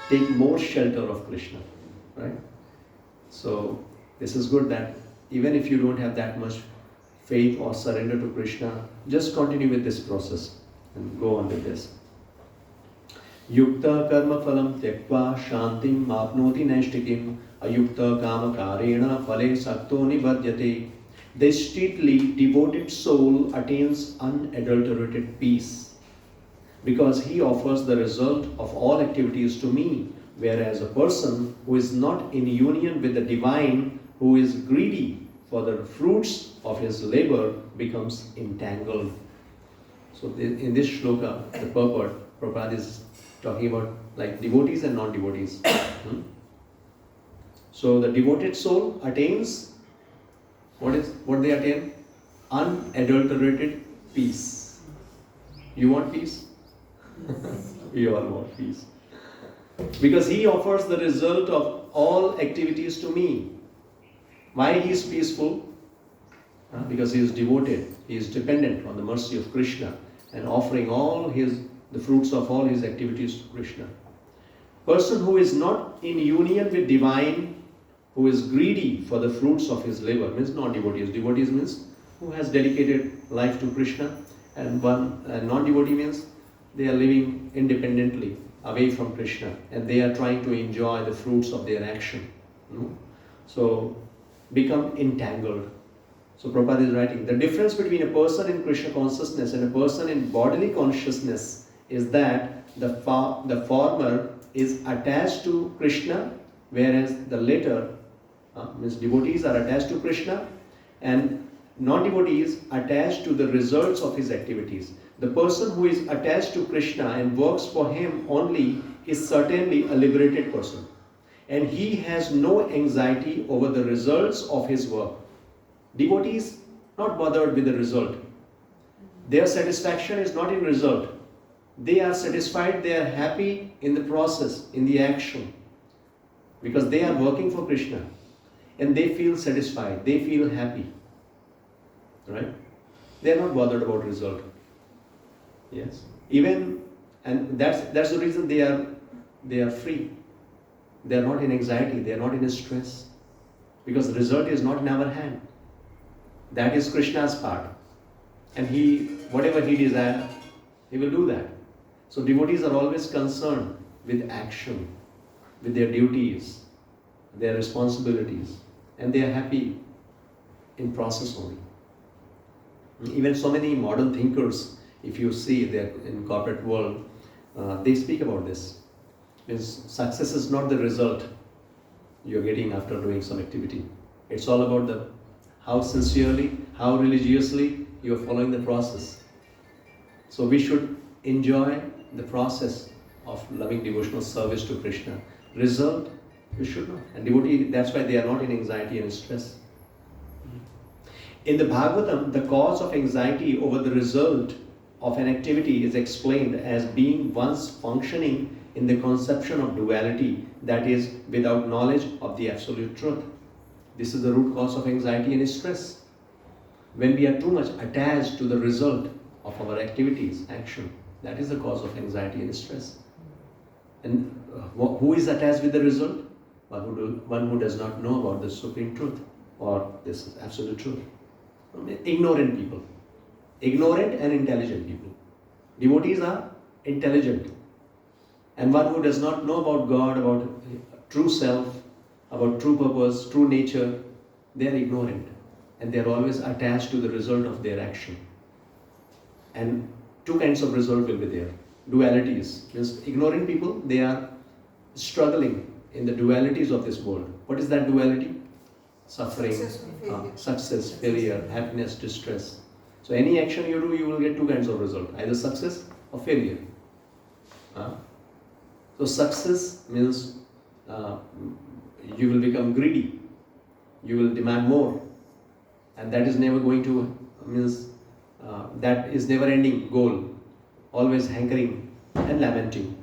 take more shelter of Krishna, right? So this is good that even if you don't have that much faith or surrender to Krishna, just continue with this process and go on with this. Yukta karma phalam tyakva shantim mapnoti naishtikim ayukta kama karena phale sakto nivadyate. The straightly devoted soul attains unadulterated peace because he offers the result of all activities to me, whereas a person who is not in union with the divine, who is greedy for the fruits of his labor, becomes entangled. So in this shloka, the purport, Prabhupada is talking about like devotees and non-devotees. So the devoted soul attains, what they attain? Unadulterated peace. You want peace? We all want peace. Because he offers the result of all activities to me. Why he is peaceful? Because he is devoted, he is dependent on the mercy of Krishna and offering the fruits of all his activities to Krishna. Person who is not in union with divine, who is greedy for the fruits of his labor, means non-devotees. Devotees means who has dedicated life to Krishna, and non-devotee means they are living independently away from Krishna and they are trying to enjoy the fruits of their action. So become entangled. So Prabhupada is writing, the difference between a person in Krishna consciousness and a person in bodily consciousness is that the former is attached to Krishna, whereas the latter, means devotees are attached to Krishna and non-devotees attached to the results of his activities. The person who is attached to Krishna and works for him only is certainly a liberated person, and he has no anxiety over the results of his work. Devotees not bothered with the result. Their satisfaction is not in result. They are satisfied, they are happy in the process, in the action, because they are working for Krishna and they feel satisfied, they feel happy, right? They are not bothered about result. Yes, and that's the reason they are free. They are not in anxiety, they are not in stress, because the result is not in our hand. That is Krishna's part, and whatever he desires, he will do that. So devotees are always concerned with action, with their duties, their responsibilities, and they are happy in process only. Even so many modern thinkers, if you see that in corporate world, they speak about this. Means success is not the result you're getting after doing some activity. It's all about how sincerely, how religiously you're following the process. So we should enjoy the process of loving devotional service to Krishna. Result, we should not. And devotee, that's why they are not in anxiety and stress. In the Bhagavatam, the cause of anxiety over the result of an activity is explained as being one's functioning in the conception of duality, that is, without knowledge of the absolute truth. This is the root cause of anxiety and stress. When we are too much attached to the result, of our activities, action. That is the cause of anxiety and stress. And who is attached with the result? One who does not know about the supreme truth or this absolute truth. Ignorant people. Ignorant and intelligent people. Devotees are intelligent. And one who does not know about God, about true self, about true purpose, true nature, they are ignorant. And they are always attached to the result of their action. And two kinds of result will be there. Dualities. Means ignorant people, they are struggling in the dualities of this world. What is that duality? Suffering, success, failure, happiness, distress. So any action you do, you will get two kinds of result. Either success or failure. So success means you will become greedy. You will demand more. And that is never going to, means that is never ending goal. Always hankering and lamenting.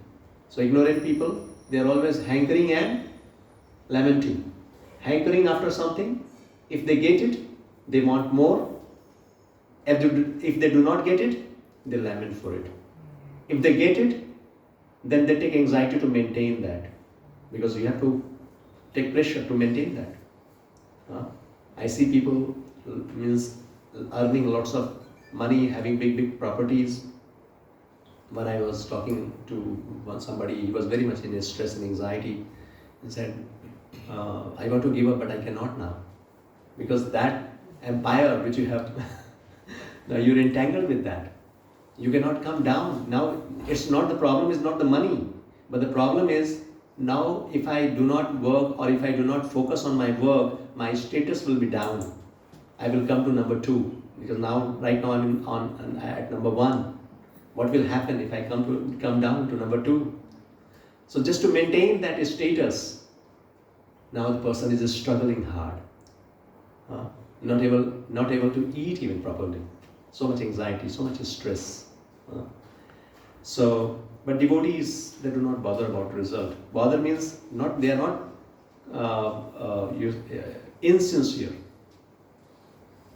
So ignorant people, they are always hankering and lamenting. Hankering after something, if they get it, they want more. If they do not get it, they lament for it. If they get it, then they take anxiety to maintain that. Because you have to take pressure to maintain that. I see people means earning lots of money, having big properties. When I was talking to somebody, he was very much in stress and anxiety. He said, I want to give up, but I cannot now. Because that empire which you have, now you're entangled with that. You cannot come down. Now, it's not the problem is not the money, but the problem is now if I do not work or if I do not focus on my work, my status will be down. I will come to number 2 because right now I'm at number 1. What will happen if I come down to number 2? So just to maintain that status, now the person is struggling hard, not able to eat even properly. So much anxiety, so much stress. But devotees, they do not bother about result. Bother means they are not insincere.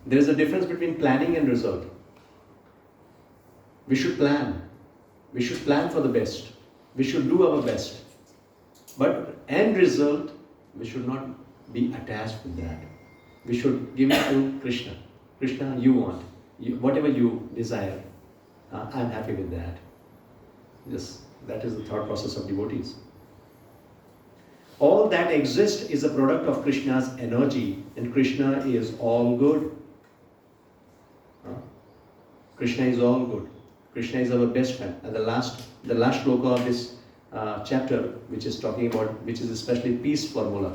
There is a difference between planning and result. We should plan. We should plan for the best. We should do our best. But end result, we should not be attached with that. We should give it to Krishna. Krishna, you want. Whatever you desire, I'm happy with that. Yes, that is the thought process of devotees. All that exists is a product of Krishna's energy, and Krishna is all good. Krishna is all good. Krishna is our best friend. And the last shloka of this chapter, which is talking about, which is especially peace formula.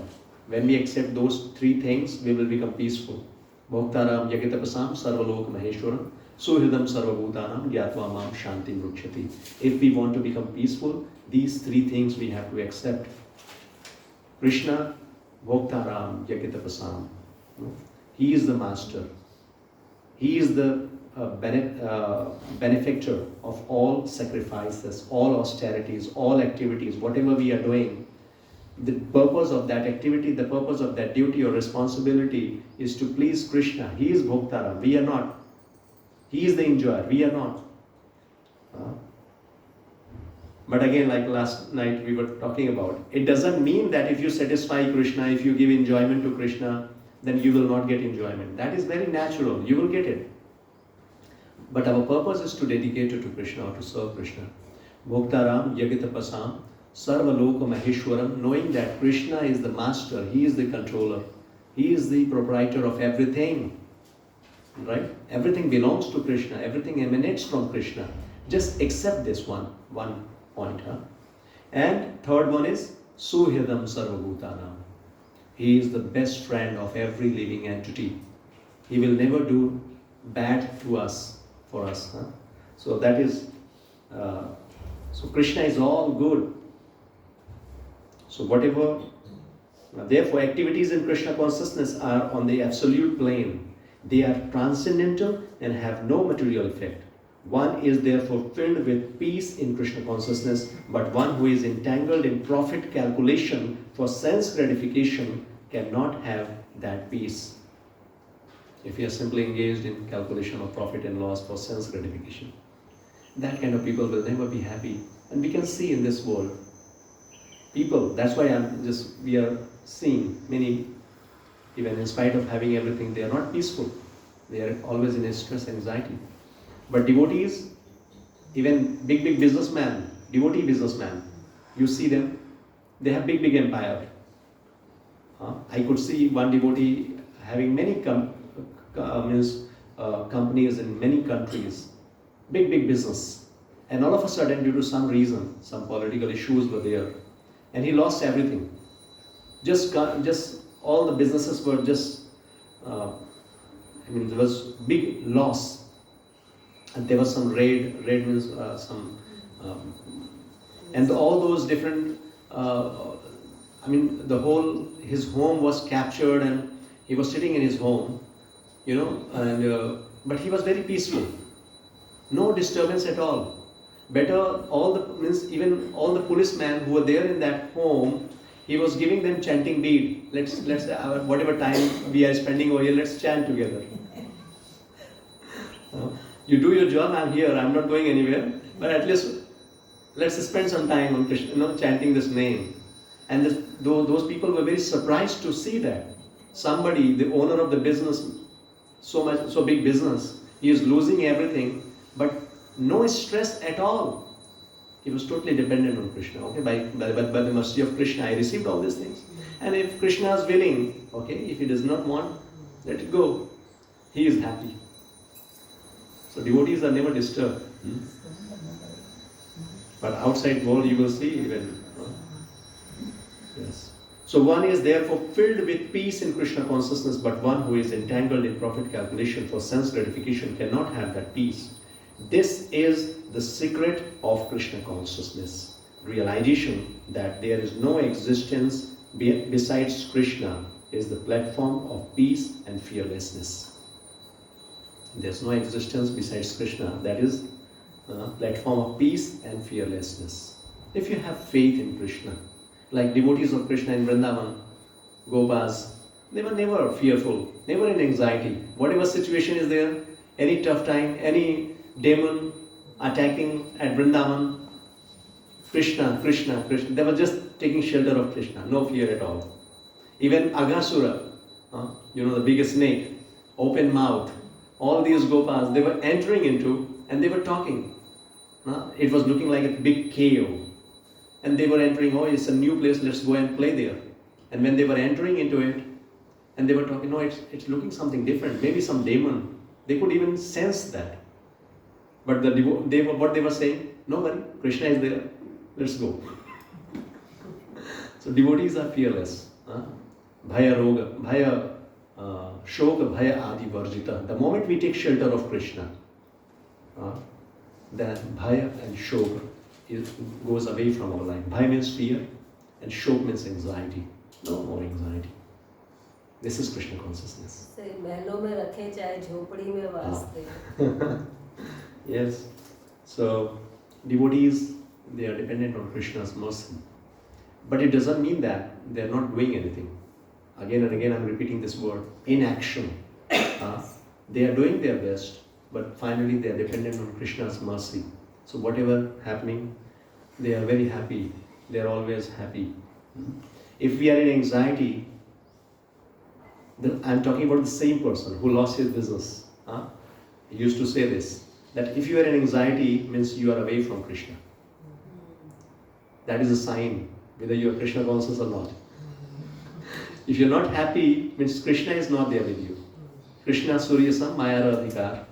When we accept those 3 things, we will become peaceful. Bhoktaram yagitapasam sarvalok maheshwaram suhridam sarvabhutanam gyatva mam shanti vrukshati. If we want to become peaceful, these 3 things we have to accept. Krishna, Bhoktaram yagitapasam. He is the master. He is the benefactor of all sacrifices, all austerities, all activities, whatever we are doing. The purpose of that activity, the purpose of that duty or responsibility is to please Krishna. He is Bhoktaram, we are not. He is the enjoyer, we are not. But again, like last night we were talking about, it doesn't mean that if you satisfy Krishna, if you give enjoyment to Krishna, then you will not get enjoyment. That is very natural, you will get it. But our purpose is to dedicate it to Krishna or to serve Krishna. Bhoktaram yagitapasam sarvaloka maheshwaram, knowing that Krishna is the master, he is the controller, he is the proprietor of everything. Right? Everything belongs to Krishna, everything emanates from Krishna. Just accept this one point. And third one is Suhridam Sarvabhutanam. He is the best friend of every living entity. He will never do bad to us, for us. So that is, so Krishna is all good. So whatever, therefore activities in Krishna consciousness are on the absolute plane. They are transcendental and have no material effect. One is therefore filled with peace in Krishna consciousness, but one who is entangled in profit calculation for sense gratification cannot have that peace. if we are simply engaged in calculation of profit and loss for sense gratification, that kind of people will never be happy. And we can see in this world, people, that's why we are seeing many, even in spite of having everything, they are not peaceful. They are always in a stress, anxiety. But devotees, even big businessman, devotee businessman, you see them, they have big empire. I could see one devotee having many companies in many countries, big business. And all of a sudden, due to some reason, some political issues were there, and he lost everything. Just all the businesses were just, there was big loss. And there was some raid means and all those different, his home was captured and he was sitting in his home, but he was very peaceful. No disturbance at all. Better, even all the policemen who were there in that home, he was giving them chanting bead. Let's whatever time we are spending over here, let's chant together. You do your job, I'm here, I'm not going anywhere, but at least let's spend some time on Krishna, chanting this name. And those people were very surprised to see that somebody, the owner of the business, so big business, he is losing everything, but no stress at all. He was totally dependent on Krishna. Okay, by the mercy of Krishna, I received all these things. And if Krishna is willing, okay, if he does not want, let it go. He is happy. So devotees are never disturbed. But outside world you will see even. Yes. So one is therefore filled with peace in Krishna consciousness, but one who is entangled in profit calculation for sense gratification cannot have that peace. This is the secret of Krishna consciousness. Realization that there is no existence besides Krishna is the platform of peace and fearlessness. There's no existence besides Krishna, that is a platform of peace and fearlessness. If you have faith in Krishna, like devotees of Krishna in Vrindavan, Gopas, they were never fearful, never in anxiety. Whatever situation is there, any tough time, any demon attacking at Vrindavan, Krishna, they were just taking shelter of Krishna, no fear at all. Even Aghasura, the biggest snake, open mouth, all these Gopas, they were entering into and they were talking. It was looking like a big cave. And they were entering, it's a new place, let's go and play there. And when they were entering into it, and they were talking, it's looking something different, maybe some demon. They could even sense that. But what they were saying, no worry, Krishna is there, let's go. So devotees are fearless. Bhaya roga, bhaya shoka, bhaya adi varjita. The moment we take shelter of Krishna, then bhaya and shoka goes away from our life. Bhaya means fear and shok means anxiety. No more anxiety. This is Krishna consciousness. Yes. So devotees, they are dependent on Krishna's mercy. But it doesn't mean that they are not doing anything. Again and again I'm repeating this word, inaction. They are doing their best, but finally they are dependent on Krishna's mercy. So whatever happening, they are very happy. They are always happy. If we are in anxiety, then I'm talking about the same person who lost his business. He used to say this, that if you are in anxiety, means you are away from Krishna. That is a sign whether you are Krishna conscious or not. If you are not happy, means Krishna is not there with you. Krishna Suryasam Maya Radhikar.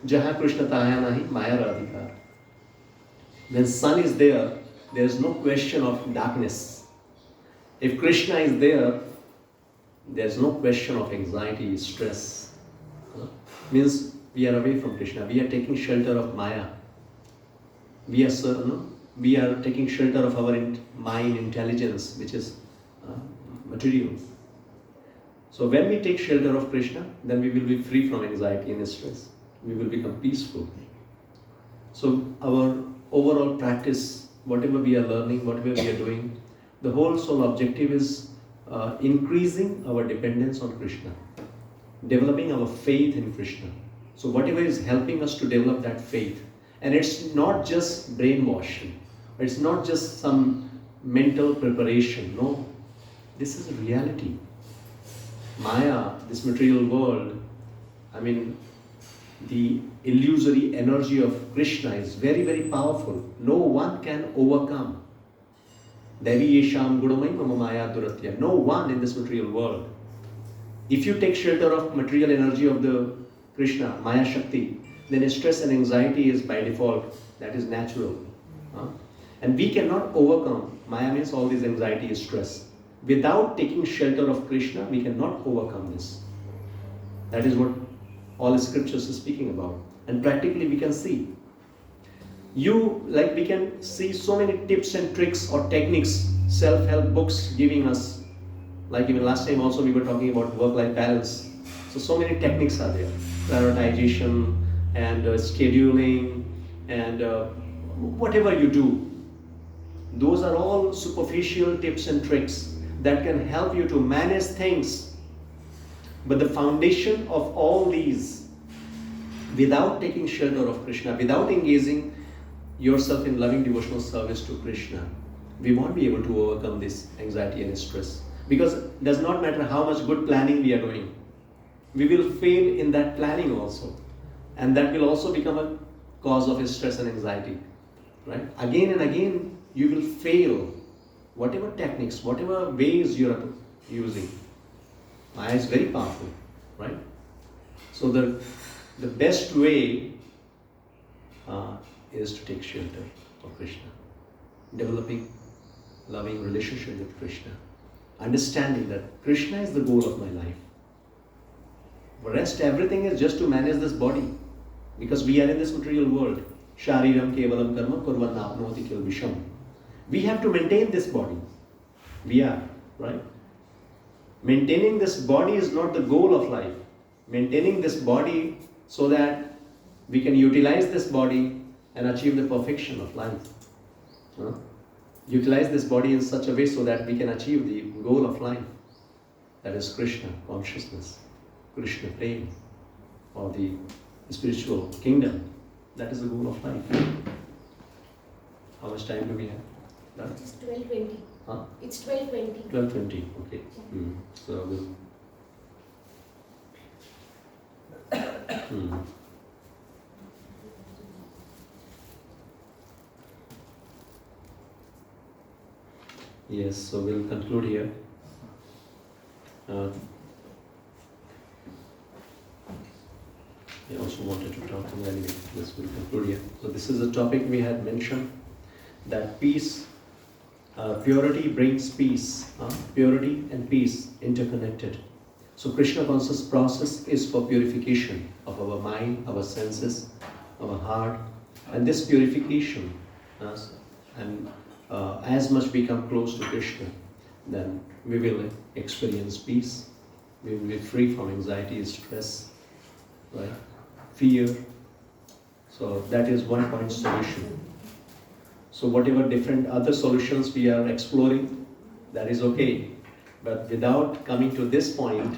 Jaha Krishna Taya Nahi Maya Radhikar. When sun is there is no question of darkness. If Krishna is there is no question of anxiety, stress. Means we are away from Krishna. We are taking shelter of Maya. We are taking shelter of our mind, intelligence, which is material. So when we take shelter of Krishna, then we will be free from anxiety and stress. We will become peaceful. So our overall practice, whatever we are learning, whatever we are doing, the whole sole objective is increasing our dependence on Krishna. developing our faith in Krishna. So whatever is helping us to develop that faith, and it's not just brainwashing, it's not just some mental preparation, no. This is a reality. Maya, this material world, I mean, the illusory energy of Krishna is very, very powerful. No one can overcome. Devi yesham gudamai mama maya duratya. No one in this material world. If you take shelter of material energy of the Krishna, Maya Shakti, then stress and anxiety is by default. That is natural. And we cannot overcome. Maya means all this anxiety is stress. Without taking shelter of Krishna, we cannot overcome this. That is what all scriptures is speaking about. And practically we can see. We can see so many tips and tricks or techniques, self-help books giving us. Like even last time also we were talking about work-life balance. So many techniques are there. Prioritization and scheduling and whatever you do. Those are all superficial tips and tricks that can help you to manage things. But the foundation of all these, without taking shelter of Krishna, without engaging yourself in loving devotional service to Krishna, we won't be able to overcome this anxiety and stress. Because it does not matter how much good planning we are doing. We will fail in that planning also. And that will also become a cause of stress and anxiety. Right? Again and again, you will fail. Whatever techniques, whatever ways you are using. Maya is very powerful. Right? So the best way is to take shelter of Krishna. Developing loving relationship with Krishna. Understanding that Krishna is the goal of my life. The rest, everything is just to manage this body. Because we are in this material world. Shariram kevalam karma kurvan apnoti kil visham. We have to maintain this body. We are, right? Maintaining this body is not the goal of life. Maintaining this body so that we can utilize this body and achieve the perfection of life. Utilize this body in such a way so that we can achieve the goal of life. That is Krishna consciousness, Krishna prema, or the spiritual kingdom. That is the goal of life. How much time do we have? Done? It's 12:20. Huh? It's 12:20. 12:20, okay. So we'll... Yes, so we'll conclude here. I also wanted to talk to you anyway. Yes, we'll conclude here. So this is a topic we had mentioned, that peace, purity brings peace. Purity and peace interconnected. So Krishna conscious process is for purification of our mind, our senses, our heart, and this purification, as much we come close to Krishna, then we will experience peace. We will be free from anxiety, stress, right? Fear. So that is one point solution. So whatever different other solutions we are exploring, that is okay. But without coming to this point,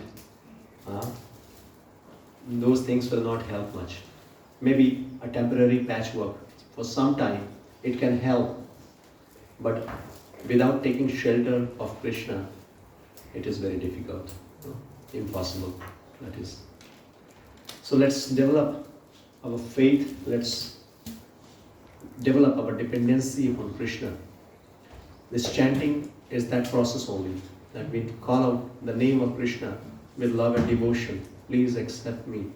those things will not help much. Maybe a temporary patchwork for some time, it can help. But without taking shelter of Krishna, it is very difficult, impossible, that is. So let's develop our faith, let's develop our dependency upon Krishna. This chanting is that process only, that we call out the name of Krishna with love and devotion. Please accept me.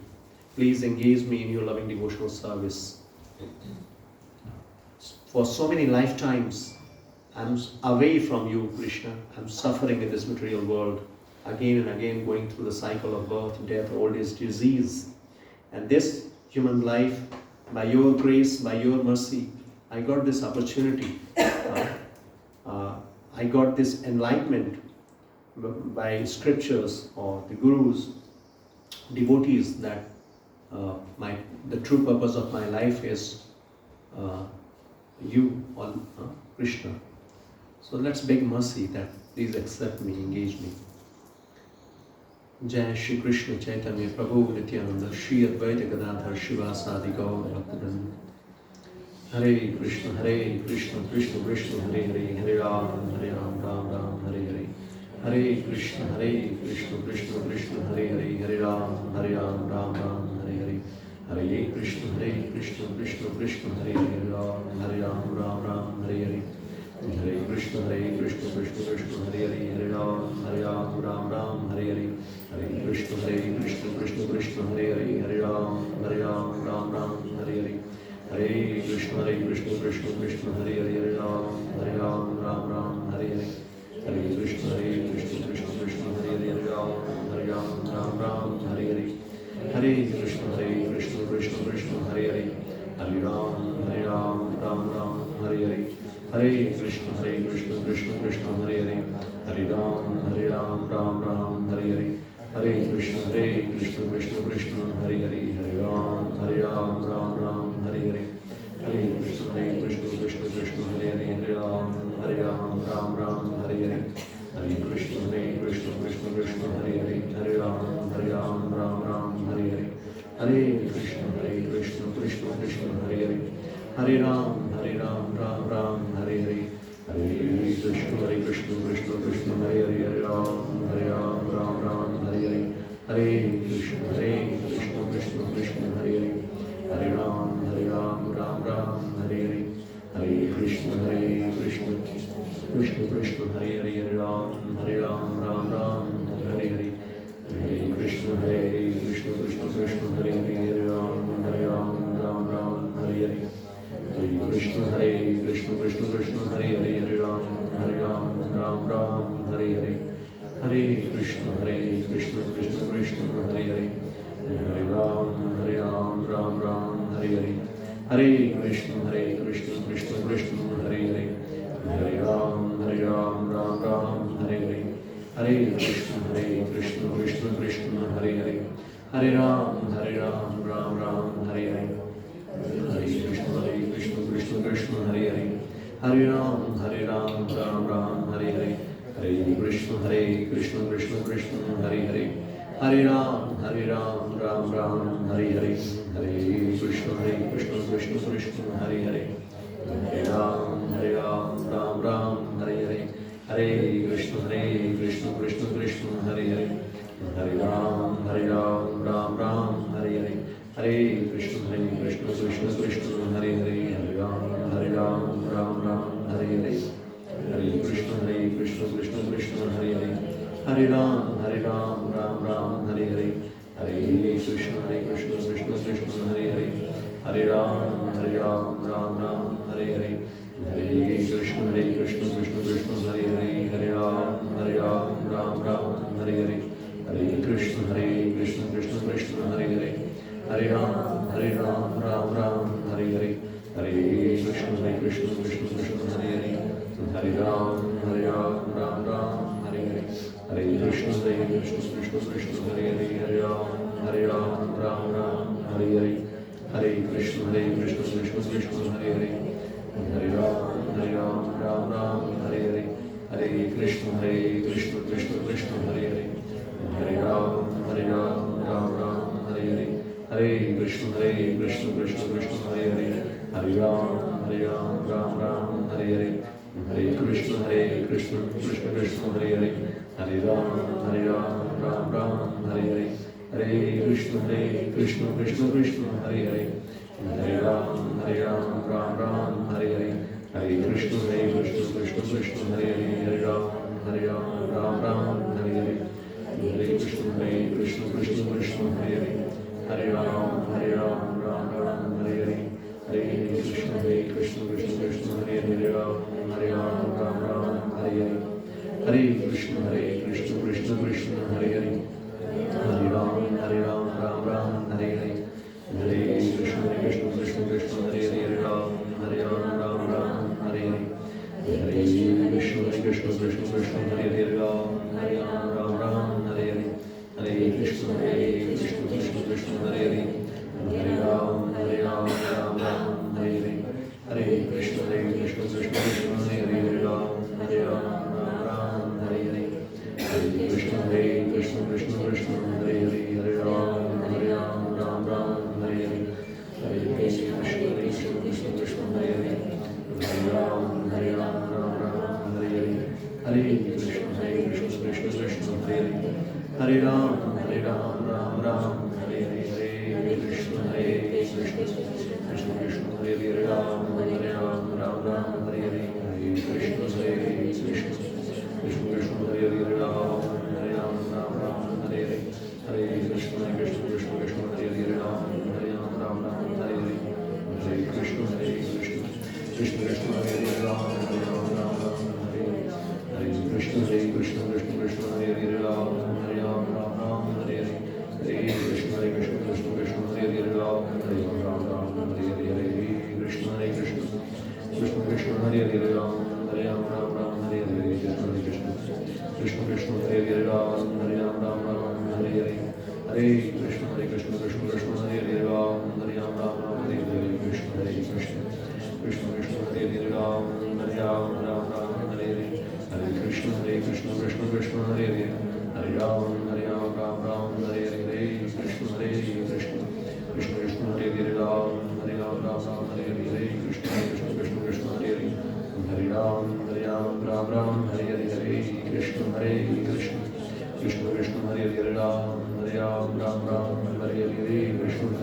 Please engage me in your loving devotional service. For so many lifetimes, I'm away from you, Krishna. I'm suffering in this material world, again and again going through the cycle of birth, death, old age, disease. And this human life, by your grace, by your mercy, I got this opportunity. I got this enlightenment by scriptures or the gurus, devotees, that the true purpose of my life is you, Krishna. So let's beg mercy that please accept me, engage me. Jai Shri Krishna Chaitanya Prabhu Nityananda Shri Advaita Gadadhar Shivasadi Gaur Bhaktivedanta. Hare Krishna Krishna Krishna Hare Hare Hare Ram Ram Ram Hare Hare. Hare Krishna Krishna Krishna Hare Hare Hare Ram Ram Hare Hare. Hare Krishna Krishna Krishna Hare Hare Ram Hare Hare. Hare Krishna Krishna Hare Hare Ram Hare Hare. Hare Krishna Krishna Hare Hare Ram Hare Hare. Hare Krishna Krishna Hare Hare Ram Hare Hare. Hare Krishna Krishna Hare Hare Ram Hare Hare. Hare Krishna Krishna Hare Hare Ram Hare Hare. Hare Krishna Krishna Hare Hare Ram Hare Hare. Hare Krishna Krishna Hare Hare Ram Hare Hare. Hare Krishna Krishna Hare Hare Ram Hare Hare. Hare Krishna Krishna Hare Hare Ram Hare Hare. Hare Krishna Krishna Hare Hare Ram Hare Hare. Hare Krishna Krishna Hare Ram Hare Hare. Hare Krishna Krishna Hare Ram Hare Hare. Hare Krishna Krishna Hare Ram Hare Hare. Hare Krishna Krishna Hare Ram Hare Hare. Hare Krishna Krishna Hare Ram Hare Hare. Hare Krishna Krishna Hare Ram Hare Hare. Hare Krishna Krishna Hare Ram Hare Hare. Hare Krishna Krishna Hare Hare Ram Hare Hare. Hare Krishna Krishna Hare Hare. Hare Ram Hare Hare. Hare Krishna Krishna Hare Hare. Hare Ram Hare Hare. Hare Krishna Krishna Hare Hare. Hare Ram Hare Hare. Hare Krishna Krishna Hare Hare. Hare Ram Hare Hare. Hare Krishna Krishna Hare Hare. Hare Ram Hare Hare. Hare Krishna Krishna Hare Hare. Hare Ram Hare Hare. Hare Krishna Krishna Hare Hare. Hare Ram Hare Hare. Hare Krishna Krishna Hare Hare. Hare Ram Hare Hare. Hare Krishna Krishna Hare Hare. Hare Ram Hare Hare. Hare Krishna Krishna Hare Hare. Hare Ram Hare Hare. Hare Krishna Krishna Hare Hare. Hare Ram Hare Hare. Hare Krishna Krishna Hare Hare. Hare Ram Hare Hare. Hare Krishna Krishna Hare Hare. Hare Ram Hare Hare. Hare Krishna Krishna Hare Hare. Hare Ram Hare Hare. Hare Krishna Krishna Hare Hare. Hare Ram Hare Hare. Hare Krishna Krishna Hare Hare. Hare Ram Hare Hare. Hare Krishna Krishna Hare Hare. Hare Ram Hare Hare. Hare Krishna Krishna Hare Hare. Hare Ram Hare Hare. Hare Krishna Krishna Hare Hare. Hare Ram Hare Hare. Hare Krishna Krishna Hare Hare. Hare Ram Hare Hare. Hare Krishna Krishna Hare Hare. Hare Ram Hare Hare. Hare Krishna Krishna Hare Hare. Hare Ram Hare Hare. Hare Krishna Krishna Hare Hare. Hare Ram Hare Hare. Hare Krishna Krishna Hare Hare. Hare Ram Hare Hare. Hare Krishna Krishna Hare Krishna, Krishna Krishna, Hare Hare, Ram, Ram Ram, Hare Hare, Krishna Krishna, Krishna Krishna, Hare Hare, Ram, Ram Hare Hare, Hare Krishna Krishna, Krishna Krishna, Hare Hare, Ram, Ram Hare Hare, Hare Krishna Krishna, Krishna Krishna, Hare Hare, Ram, Ram Hare Hare, Hare Krishna Krishna, Krishna Krishna, Hare Hare, Ram, Ram Hare Hare, Hare Krishna Krishna, Krishna Krishna, Hare Hare, Ram, Ram Hare Hare, Hare Krishna Krishna, Krishna Krishna, Hare Hare, Ram, Ram Hare Hare, Hare Krishna Krishna, Krishna Krishna, Hare Hare, Ram, Ram Hare Hare, Krishna Krishna, Krishna Krishna, Hare Hare, Ram, Ram Hare Hare, Hare Krishna Krishna, Krishna Krishna, Hare Hare, Ram, Ram Hare Hare, Krishna Krishna, Krishna Krishna, Hare Hare, Ram, Ram Hare Hare, Hare Krishna Krishna, Krishna Krishna, Hare Hare, Hare Ram, Ram Hare Hare, Hare Krishna Krishna, Krishna Krishna, Hare Hare, Ram, Ram Hare Hare, Hare Krishna Krishna, Krishna Krishna, Hare Hare, Hare Ram, Ram Hare Hare, Hare Krishna Krishna, Krishna Krishna, Hare Hare, Ram, Ram Hare Hare, Hare Krishna Krishna,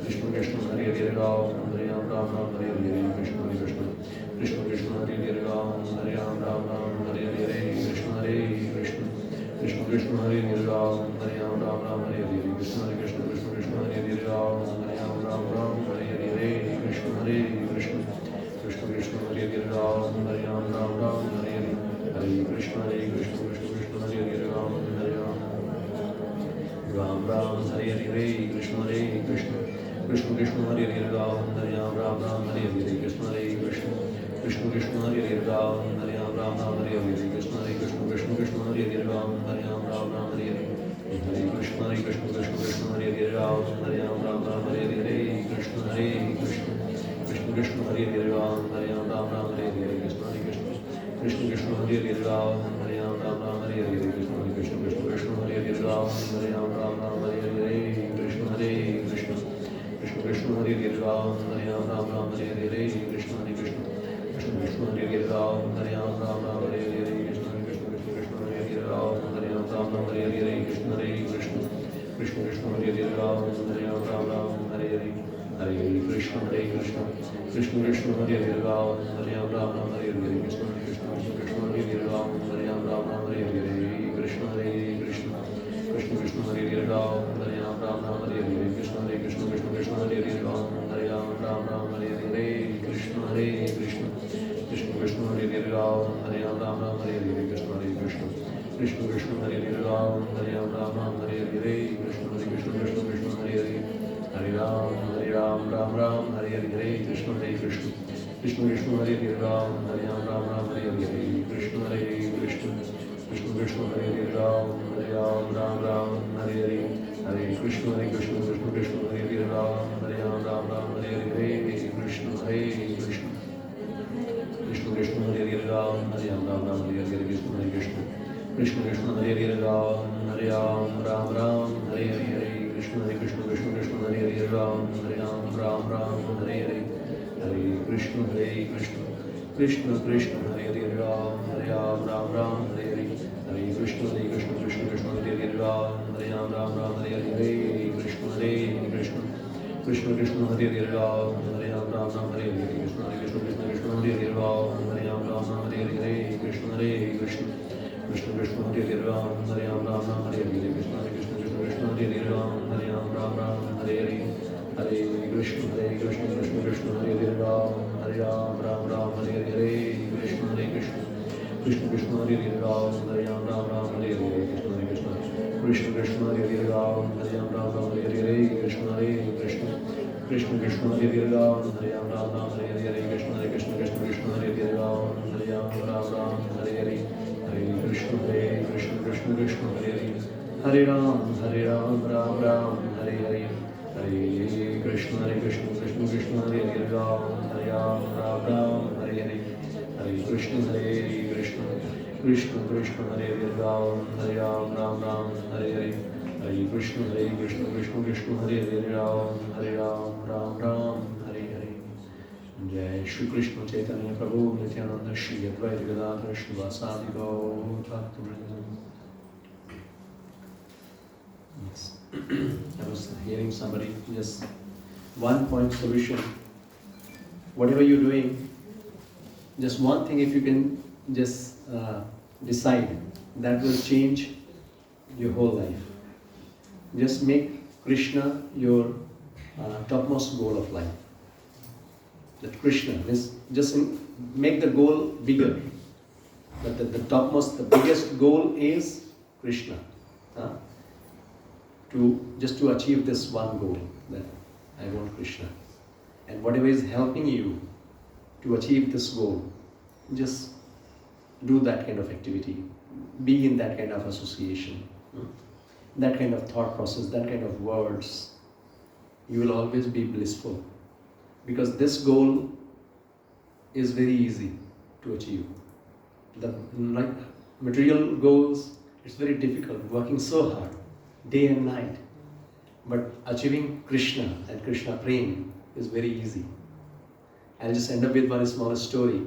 Krishna Krishna, Hare Hare, Ram, Ram Hare Hare, Krishna Krishna, Krishna Krishna, Hare Hare, Ram, Ram Hare Hare, Hare Krishna Krishna, Krishna Krishna, Hare Hare, Ram, Ram Hare Hare, Krishna Krishna, Krishna Krishna, Hare Hare, Ram, Ram Hare Hare, Hare Krishna Krishna, Krishna Krishna, Hare Hare, Ram, Ram Hare Hare, Hare Krishna Krishna, Krishna Krishna, Hare Hare, Ram, Ram Hare Hare, Hare Krishna Krishna, Krishna Krishna, Hare Hare, Ram, Ram Hare Hare, Krishna Krishna, Krishna Krishna, Hare Hare, Ram, Ram Hare Hare, Krishna Krishna, Krishna Krishna, Hare Hare, Ram, Ram Hare Hare, Hare Krishna Krishna, Krishna Krishna, Hare Hare, Ram, Ram Hare Hare, Hare Krishna Krishna, Krishna Krishna, Hare Hare, Ram, Ram Hare Hare, Krishna Krishna, Krishna Krishna, Hare Hare, Ram, Ram Hare Hare, Krishna Krishna, Krishna Krishna, Hare Hare, Ram, Ram Hare Hare, Krishna Krishna, Krishna Krishna, Hare Hare, Ram, Ram Hare Hare, Krishna Krishna, Krishna Krishna, Hare Hare, Ram, Ram Hare Hare, Krishna Krishna, Krishna Krishna, Hare Hare, Ram, Ram Hare Hare, Krishna Krishna, Krishna Krishna, Hare Hare, Ram, Ram Hare Hare, Hare Krishna Krishna, Krishna Krishna, Hare Hare, Ram, Ram Hare Hare, Krishna Krishna, Krishna Krishna, Hare Hare, Ram, Ram Hare Hare, Krishna Krishna, Krishna Krishna, Hare Hare, Ram, Ram Hare Hare, Krishna Krishna, Krishna Krishna, Hare Hare, Ram, Ram Hare Hare, Krishna Krishna, Krishna Krishna, Hare Hare, Ram, Ram Hare Hare, Krishna Krishna, Krishna Krishna, Hare Hare, Ram, Ram Hare Hare, Krishna Krishna, Krishna Krishna, Hare Hare, Hare Ram, Ram Hare Hare, Krishna Krishna, Krishna Krishna, Hare Hare, Ram, Ram Hare Hare, Krishna Krishna, Krishna Krishna, Hare Hare, Ram, Ram Hare Hare, Hare Krishna Krishna, Krishna Krishna, Hare Hare, Ram, Ram Hare Hare, Hare Krishna Krishna, Krishna Krishna, Hare Hare, Ram, Ram Hare Hare, Krishna Krishna, Krishna Krishna, Hare Hare, Ram, Ram Hare Hare, Krishna Krishna, Krishna Krishna, Hare Hare, Ram, Ram Hare Hare, Hare Krishna Krishna, Krishna Krishna, Hare Hare, Ram, Ram Hare Hare, Hare Krishna Krishna, Krishna Krishna, Hare Hare, Ram, Ram Hare Hare, Hare Krishna Krishna, Krishna Krishna, Hare Hare, Ram, Ram Hare Hare, Krishna Krishna, Krishna Krishna, Hare Hare, Ram, Ram Hare Hare, Hare Krishna Krishna, Krishna Krishna, Hare Hare, Ram, Ram Hare Hare, Krishna Krishna, Krishna Krishna, Hare Hare, Ram, Ram Hare Hare, Hare Krishna Krishna, Krishna Krishna, Hare Hare, Ram, Ram Hare Hare, Hare Krishna Krishna, Krishna Krishna, Hare Hare, Ram, Ram Hare Hare, Krishna Krishna, Krishna Krishna, Hare Hare, Ram, Ram Hare Hare, Hare Krishna Krishna, Krishna Krishna, Hare Hare, Ram, Ram Hare Hare, Hare Krishna Krishna, Krishna Krishna, Hare Hare, Ram, Ram Hare Hare, Hare Krishna Krishna, Krishna Krishna, Hare Hare, Hare Ram, Ram Hare Hare, Hare Krishna Krishna, Krishna Krishna, Hare Hare, Ram, Ram Hare Hare, Hare Krishna Krishna, Krishna Krishna, Hare Hare, Ram, Ram Hare Hare, Hare Krishna Krishna, Krishna Krishna, Hare Hare, Ram, Ram Hare Hare. Jai Shri Krishna Chaitanya Prabhu Nityananda Shri Advaita Gadadhara Srivasadi Gaur Bhaktivinoda. Yes. I was hearing somebody, just one point solution. Whatever you're doing, just one thing if you can just decide, that will change your whole life. Just make Krishna your topmost goal of life. That Krishna, just make the goal bigger. That the topmost, the biggest goal is Krishna. To achieve this one goal, that I want Krishna. And whatever is helping you to achieve this goal, just do that kind of activity. Be in that kind of association, that kind of thought process, that kind of words. You will always be blissful. Because this goal is very easy to achieve. The material goals, it's very difficult, working so hard, day and night. But achieving Krishna and Krishna Prem is very easy. I'll just end up with one small story.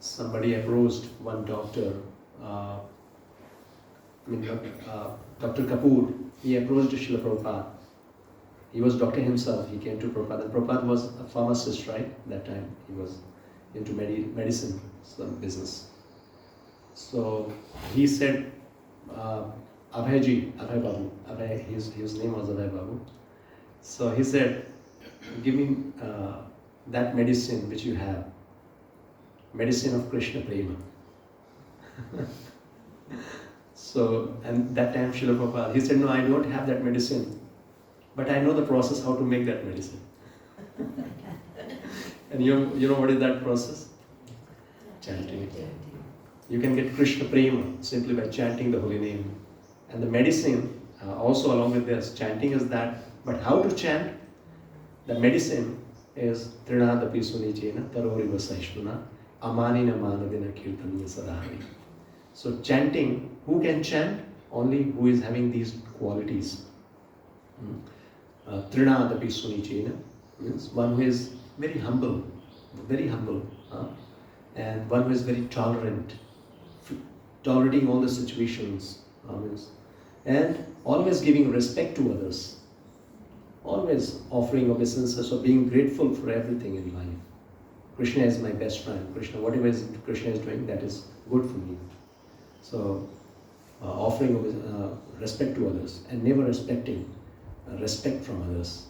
Somebody approached one doctor, Dr. Kapoor. He approached Srila Prabhupada. He was doctor himself. He came to Prabhupada. And Prabhupada was a pharmacist, right? That time he was into medicine, some business. So he said, Abhay Babu. His name was Abhay Babu. So he said, give me that medicine which you have. Medicine of Krishna Prema. So, and that time Srila Prabhupada, he said, no, I don't have that medicine, but I know the process how to make that medicine. And you know what is that process? Chanting. You can get Krishna Prema simply by chanting the holy name. And the medicine, also along with this, chanting is that, but how to chant? The medicine is Trinadapi Sunichena Taroriva Saishvana Amanina Manadina Kirtaniya Sadhari. So chanting, who can chant? Only who is having these qualities. Trinadapi Sunichena means one who is very humble, and one who is very tolerant, tolerating all the situations, and always giving respect to others, always offering obeisances or being grateful for everything in life. Krishna is my best friend. Whatever Krishna is doing, that is good for me. So, offering respect to others and never expecting respect from others.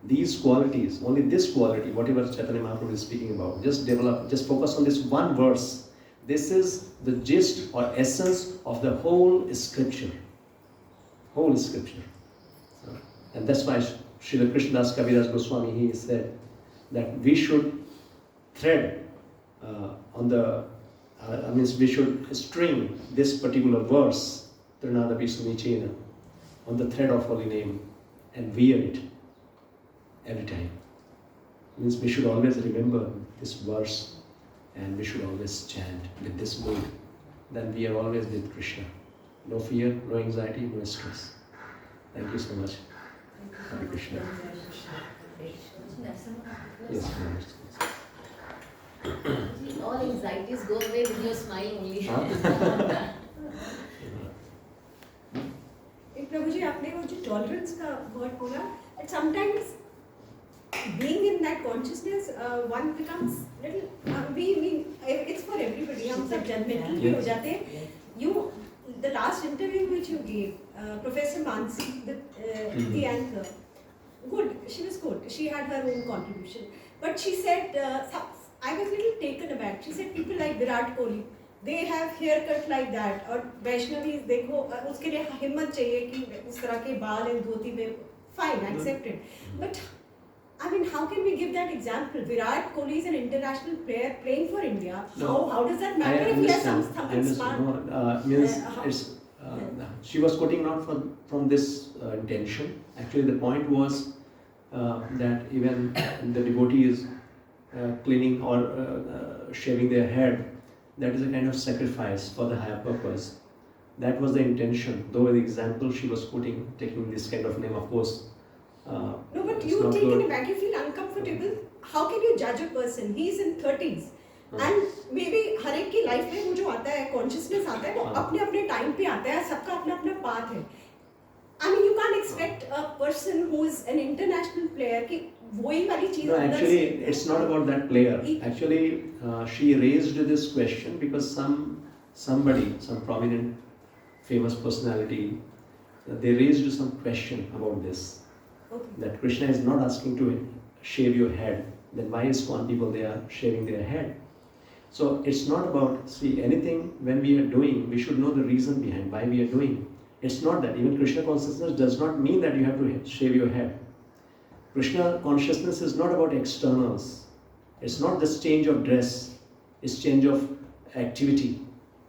These qualities, only this quality, whatever Chaitanya Mahaprabhu is speaking about, just focus on this one verse. This is the gist or essence of the whole scripture. Whole scripture. And that's why Srila Krishnadas Kaviraj Goswami, he said that we should thread we should string this particular verse, Trinadapi Sunichena, on the thread of holy name and wear it every time. Means we should always remember this verse and we should always chant with this mood. Then we are always with Krishna. No fear, no anxiety, no stress. Thank you so much. Hare Krishna. Yes, please. All anxieties go away with your smile only. प्रभु जी आपने वो जो tolerance का word बोला, that sometimes being in that consciousness one becomes little it's for everybody. हम सब judgmental भी हो जाते हैं. The last interview which you gave, Professor Mansi, the anchor, good, she was good. She had her own contribution, but she said I was a little taken aback. She said people like Virat Kohli, they have haircut like that, और वैष्णवी देखो उसके लिए हिम्मत चाहिए कि उस तरह के बाल and धोती में, fine, accepted. But I mean, how can we give that example? Virat Kohli is an international player playing for India. No, how does that matter if he has something smart? She was quoting not from this intention. Actually, the point was that even the devotees cleaning or shaving their head, that is a kind of sacrifice for the higher purpose. That was the intention. Though the example she was quoting, taking this kind of name, of course, No, but it's you not taken good. it back, you feel uncomfortable. How can you judge a person? He's in 30s. And maybe हर एक की life में वो जो आता है consciousness आता है वो अपने अपने टाइम पे आता है सबका अपना अपना पाथ है I mean you can't expect a person who is an international player कि वही वाली चीज No, अंदर actually, से- it's not about that player. He- Actually, she raised this question because somebody, some prominent, famous personality, they raised some question about this. Okay. That Krishna is not asking to shave your head. Then why is ISKCON people they are shaving their head? So it's not about, see, anything when we are doing, we should know the reason behind why we are doing. It's not that. Even Krishna consciousness does not mean that you have to shave your head. Krishna consciousness is not about externals. It's not just change of dress. It's change of activity.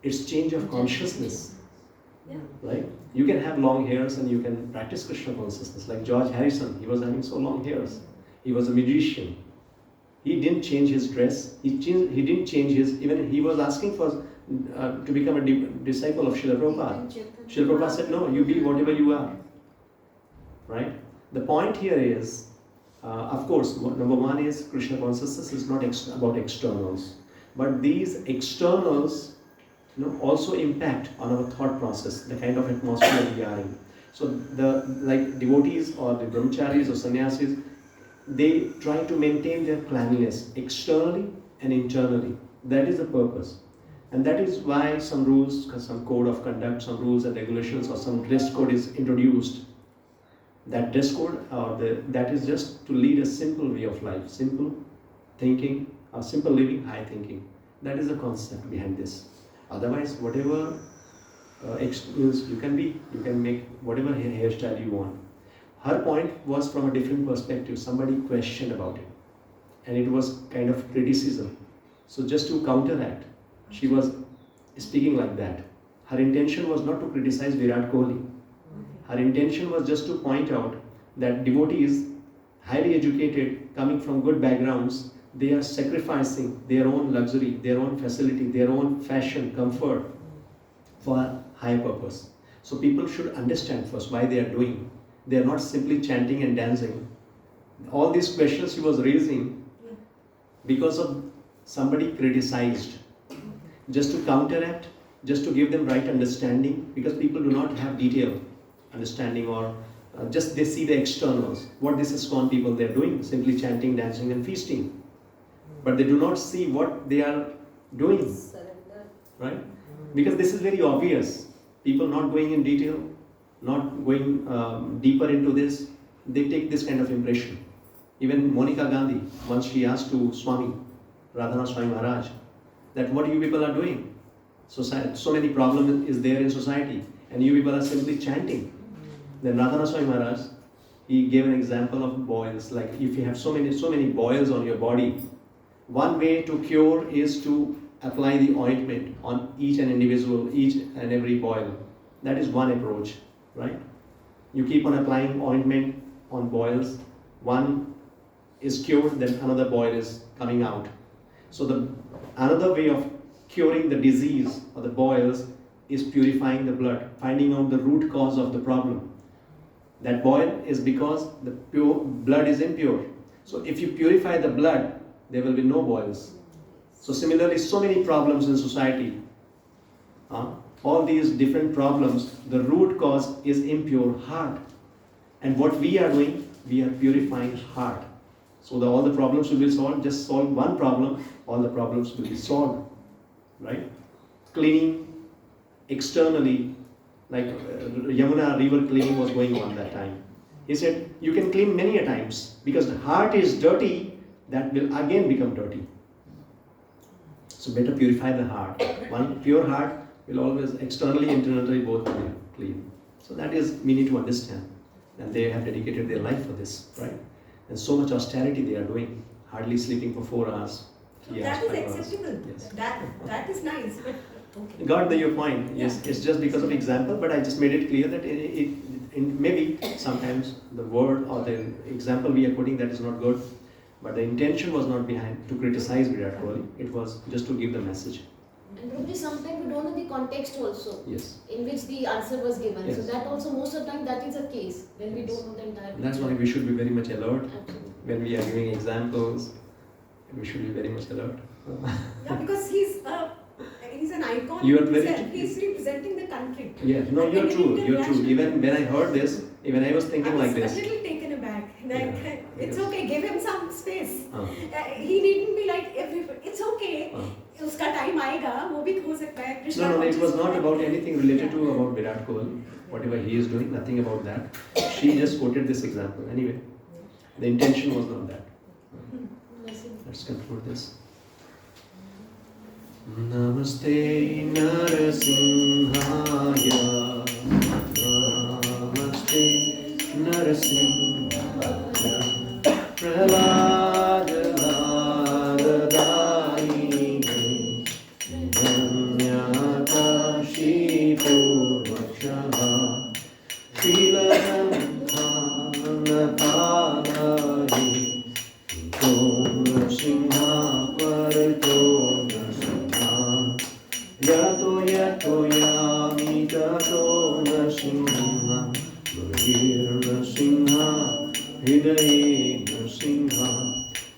It's change of consciousness. Yeah. Right? You can have long hairs and you can practice Krishna consciousness. Like George Harrison, he was having so long hairs. He was a magician. He didn't change his dress. He didn't change his. Even he was asking for to become a disciple of Srila Prabhupada. Srila Prabhupada said, "No, you be whatever you are." Right? The point here is, of course, number one is Krishna consciousness is not about externals, but these externals, also impact on our thought process, the kind of atmosphere we are in. So like devotees or the brahmacharis or sannyasis, they try to maintain their cleanliness externally and internally. That is the purpose. And that is why some rules, some code of conduct, some rules and regulations or some dress code is introduced. That dress code that is just to lead a simple way of life, simple thinking, or simple living, high thinking. That is the concept behind this. Otherwise, whatever you can make whatever hairstyle you want. Her point was from a different perspective. Somebody questioned about it. And it was kind of criticism. So just to counteract, she was speaking like that. Her intention was not to criticize Virat Kohli. Her intention was just to point out that devotees, highly educated, coming from good backgrounds, they are sacrificing their own luxury, their own facility, their own fashion, comfort for a higher purpose. So people should understand first why they are doing. They are not simply chanting and dancing. All these questions he was raising because of somebody criticized. Just to counteract, just to give them right understanding, because people do not have detailed understanding or just they see the externals. What this ISKCON people they are doing, simply chanting, dancing and feasting. But they do not see what they are doing. Right? Because this is very obvious. People not going in detail, not going deeper into this, they take this kind of impression. Even Monica Gandhi, once she asked to Swami, Radhanath Swami Maharaj, that what you people are doing. So many problems is there in society and you people are simply chanting. Then Radhanath Swami Maharaj, he gave an example of boils. Like if you have so many boils on your body, one way to cure is to apply the ointment on each and every boil. That is one approach. Right? You keep on applying ointment on boils. One is cured, then another boil is coming out. So another way of curing the disease or the boils is purifying the blood, finding out the root cause of the problem. That boil is because the pure blood is impure. So if you purify the blood, there will be no boils. So similarly, so many problems in society. All these different problems, the root cause is impure heart. And what we are doing, we are purifying heart. So all the problems will be solved. Just solve one problem, all the problems will be solved. Right? Cleaning externally, like Yamuna river cleaning was going on that time. He said, you can clean many a times because the heart is dirty, that will again become dirty. So better purify the heart. One pure heart will always externally, internally both be clean. So that is, we need to understand. And they have dedicated their life for this, right? And so much austerity they are doing, hardly sleeping for 4 hours. That is acceptable. Yes. That is nice, but okay. Got your point. Yes, Yeah. it's just because of example, but I just made it clear that maybe sometimes the word or the example we are putting that is not good, but the intention was not behind to criticize Virat Kohli. It was just to give the message. And Prabhuji, sometimes we don't know the context also Yes. in which the answer was given. Yes. So that also most of the time that is the case when we Yes. don't know the entire That's picture. why we should be very much alert Absolutely. when we are giving examples. We should be very much alert. Yeah, because he's an icon. You are very He's representing the country. Yeah, no, And you're in true. Indian You're true. national- Even when I heard this, even I was thinking like I was this. a little taken aback. Like, Yeah. it's Yes. okay, give him some space. हाँ, He needn't be like everybody. It's okay. हाँ. उसका time आएगा, वो भी हो सकता है. No, Krishna no, it was consciousness not है. about anything related to Yeah. about Virat Kohli, whatever he is doing, nothing about that. She just quoted this example. Anyway, the intention was not that. Let's conclude this. Namaste Narasimhaya. Namaste Narasimhaya. Praladadadayine. Dhanyakashipurvakshaha. Shilanathanatalaye. Narasimha Parito Narasimha. Yato yato yami tato Narasimha. Bhagir Narasimha. Hridaye Narasimha.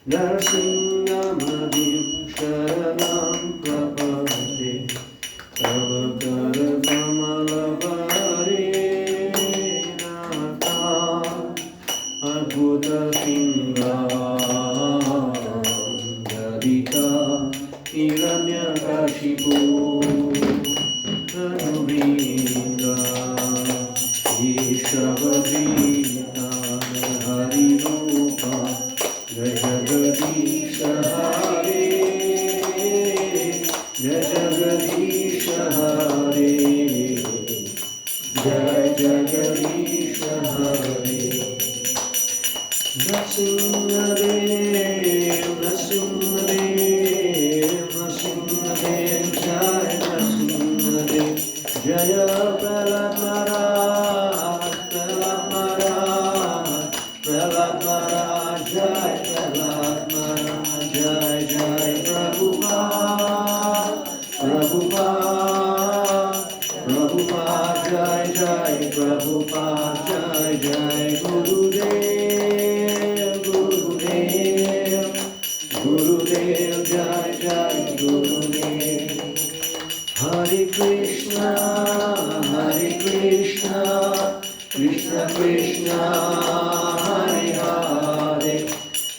Narasimhamadhim Sharanam Prapade. Tavakara Kamalavare Nata. Adbhuta Singha Gadika Hiranyakashipu Anubringa Ishavadrita Harirupa Jagadisha Hare Jagadisha Hare Jai Jagadisha Hare Narasimhadev, Narasimhadev, Narasimhadev, Jai Narasimhadev, Jaya Prahlad Maharaj, Prahlad Maharaj, Prahlad Maharaj, Jai Prahlad Maharaj, Jai Jai Prabhupada, Prabhupada, Prabhupada, Jai Jai Prabhupada, Jai Jai Gurudev, Gurudev, Gurudev, Jai Jai Gurudev. Hare Krishna, Krishna Krishna, Hare Hare,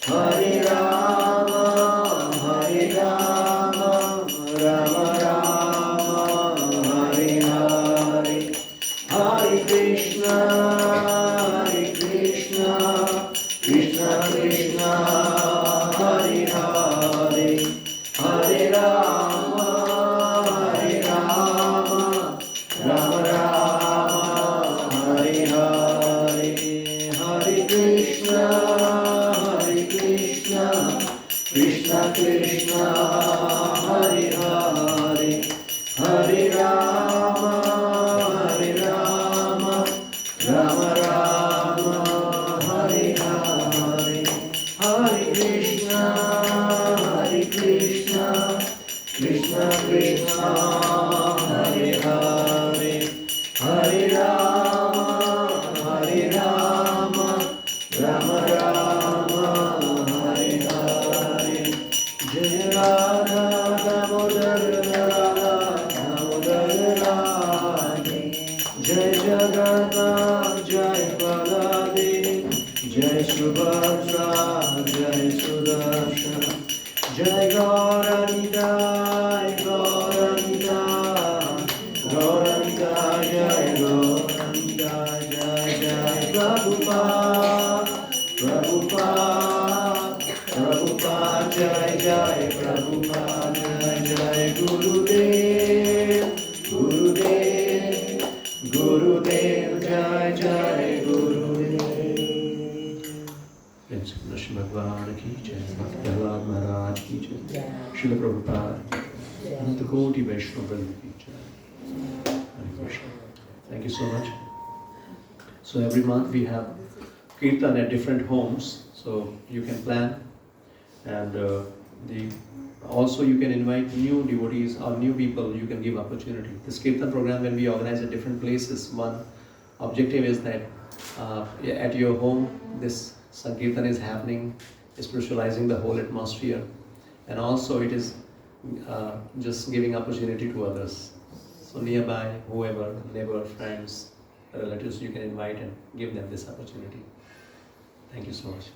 Hare Rama, Rama Rama, Hare Hare. Hare Krishna, Krishna Krishna, Hare Hare, Hare Rama, Rama Rama, Hare Hare. Hare Krishna, Krishna Krishna, Hare Hare, Hare Rama, Rama Rama, Hare Hare. Hare Krishna, Krishna Krishna, Hare Hare, Hare Rama, Rama Rama, Hare Hare. Jai Radha Damodar Radha Damodar Radhe. Jai Jagannath, Jai Baladev, Jai Subhadra, Jai Sudarshan, Jai Gauranidai, Gauranidai, Gauranidai, Jai Gauranidai, Jai Jai Prabhupada, Prabhupada, Prabhupada, Jai Jai Prabhupada, Jai Jai Gurudev, Gurudev, Gurudev, Jai Jai Gurudev. Let's Narasimha Bhagwan ki jai, Prahlad Maharaj ki jai, Srila Prabhupada, Ananta Koti Vaishnava Vrinda ki jai. Hare Krishna. Thank you so much. So every month we have kirtan at different homes, so you can plan, and the Also, you can invite new devotees or new people, you can give opportunity. This Kirtan program, when we organize at different places, one objective is that at your home, this Sankirtan is happening, spiritualizing the whole atmosphere, and also it is just giving opportunity to others. So nearby, whoever, neighbor, friends, relatives, you can invite and give them this opportunity. Thank you so much.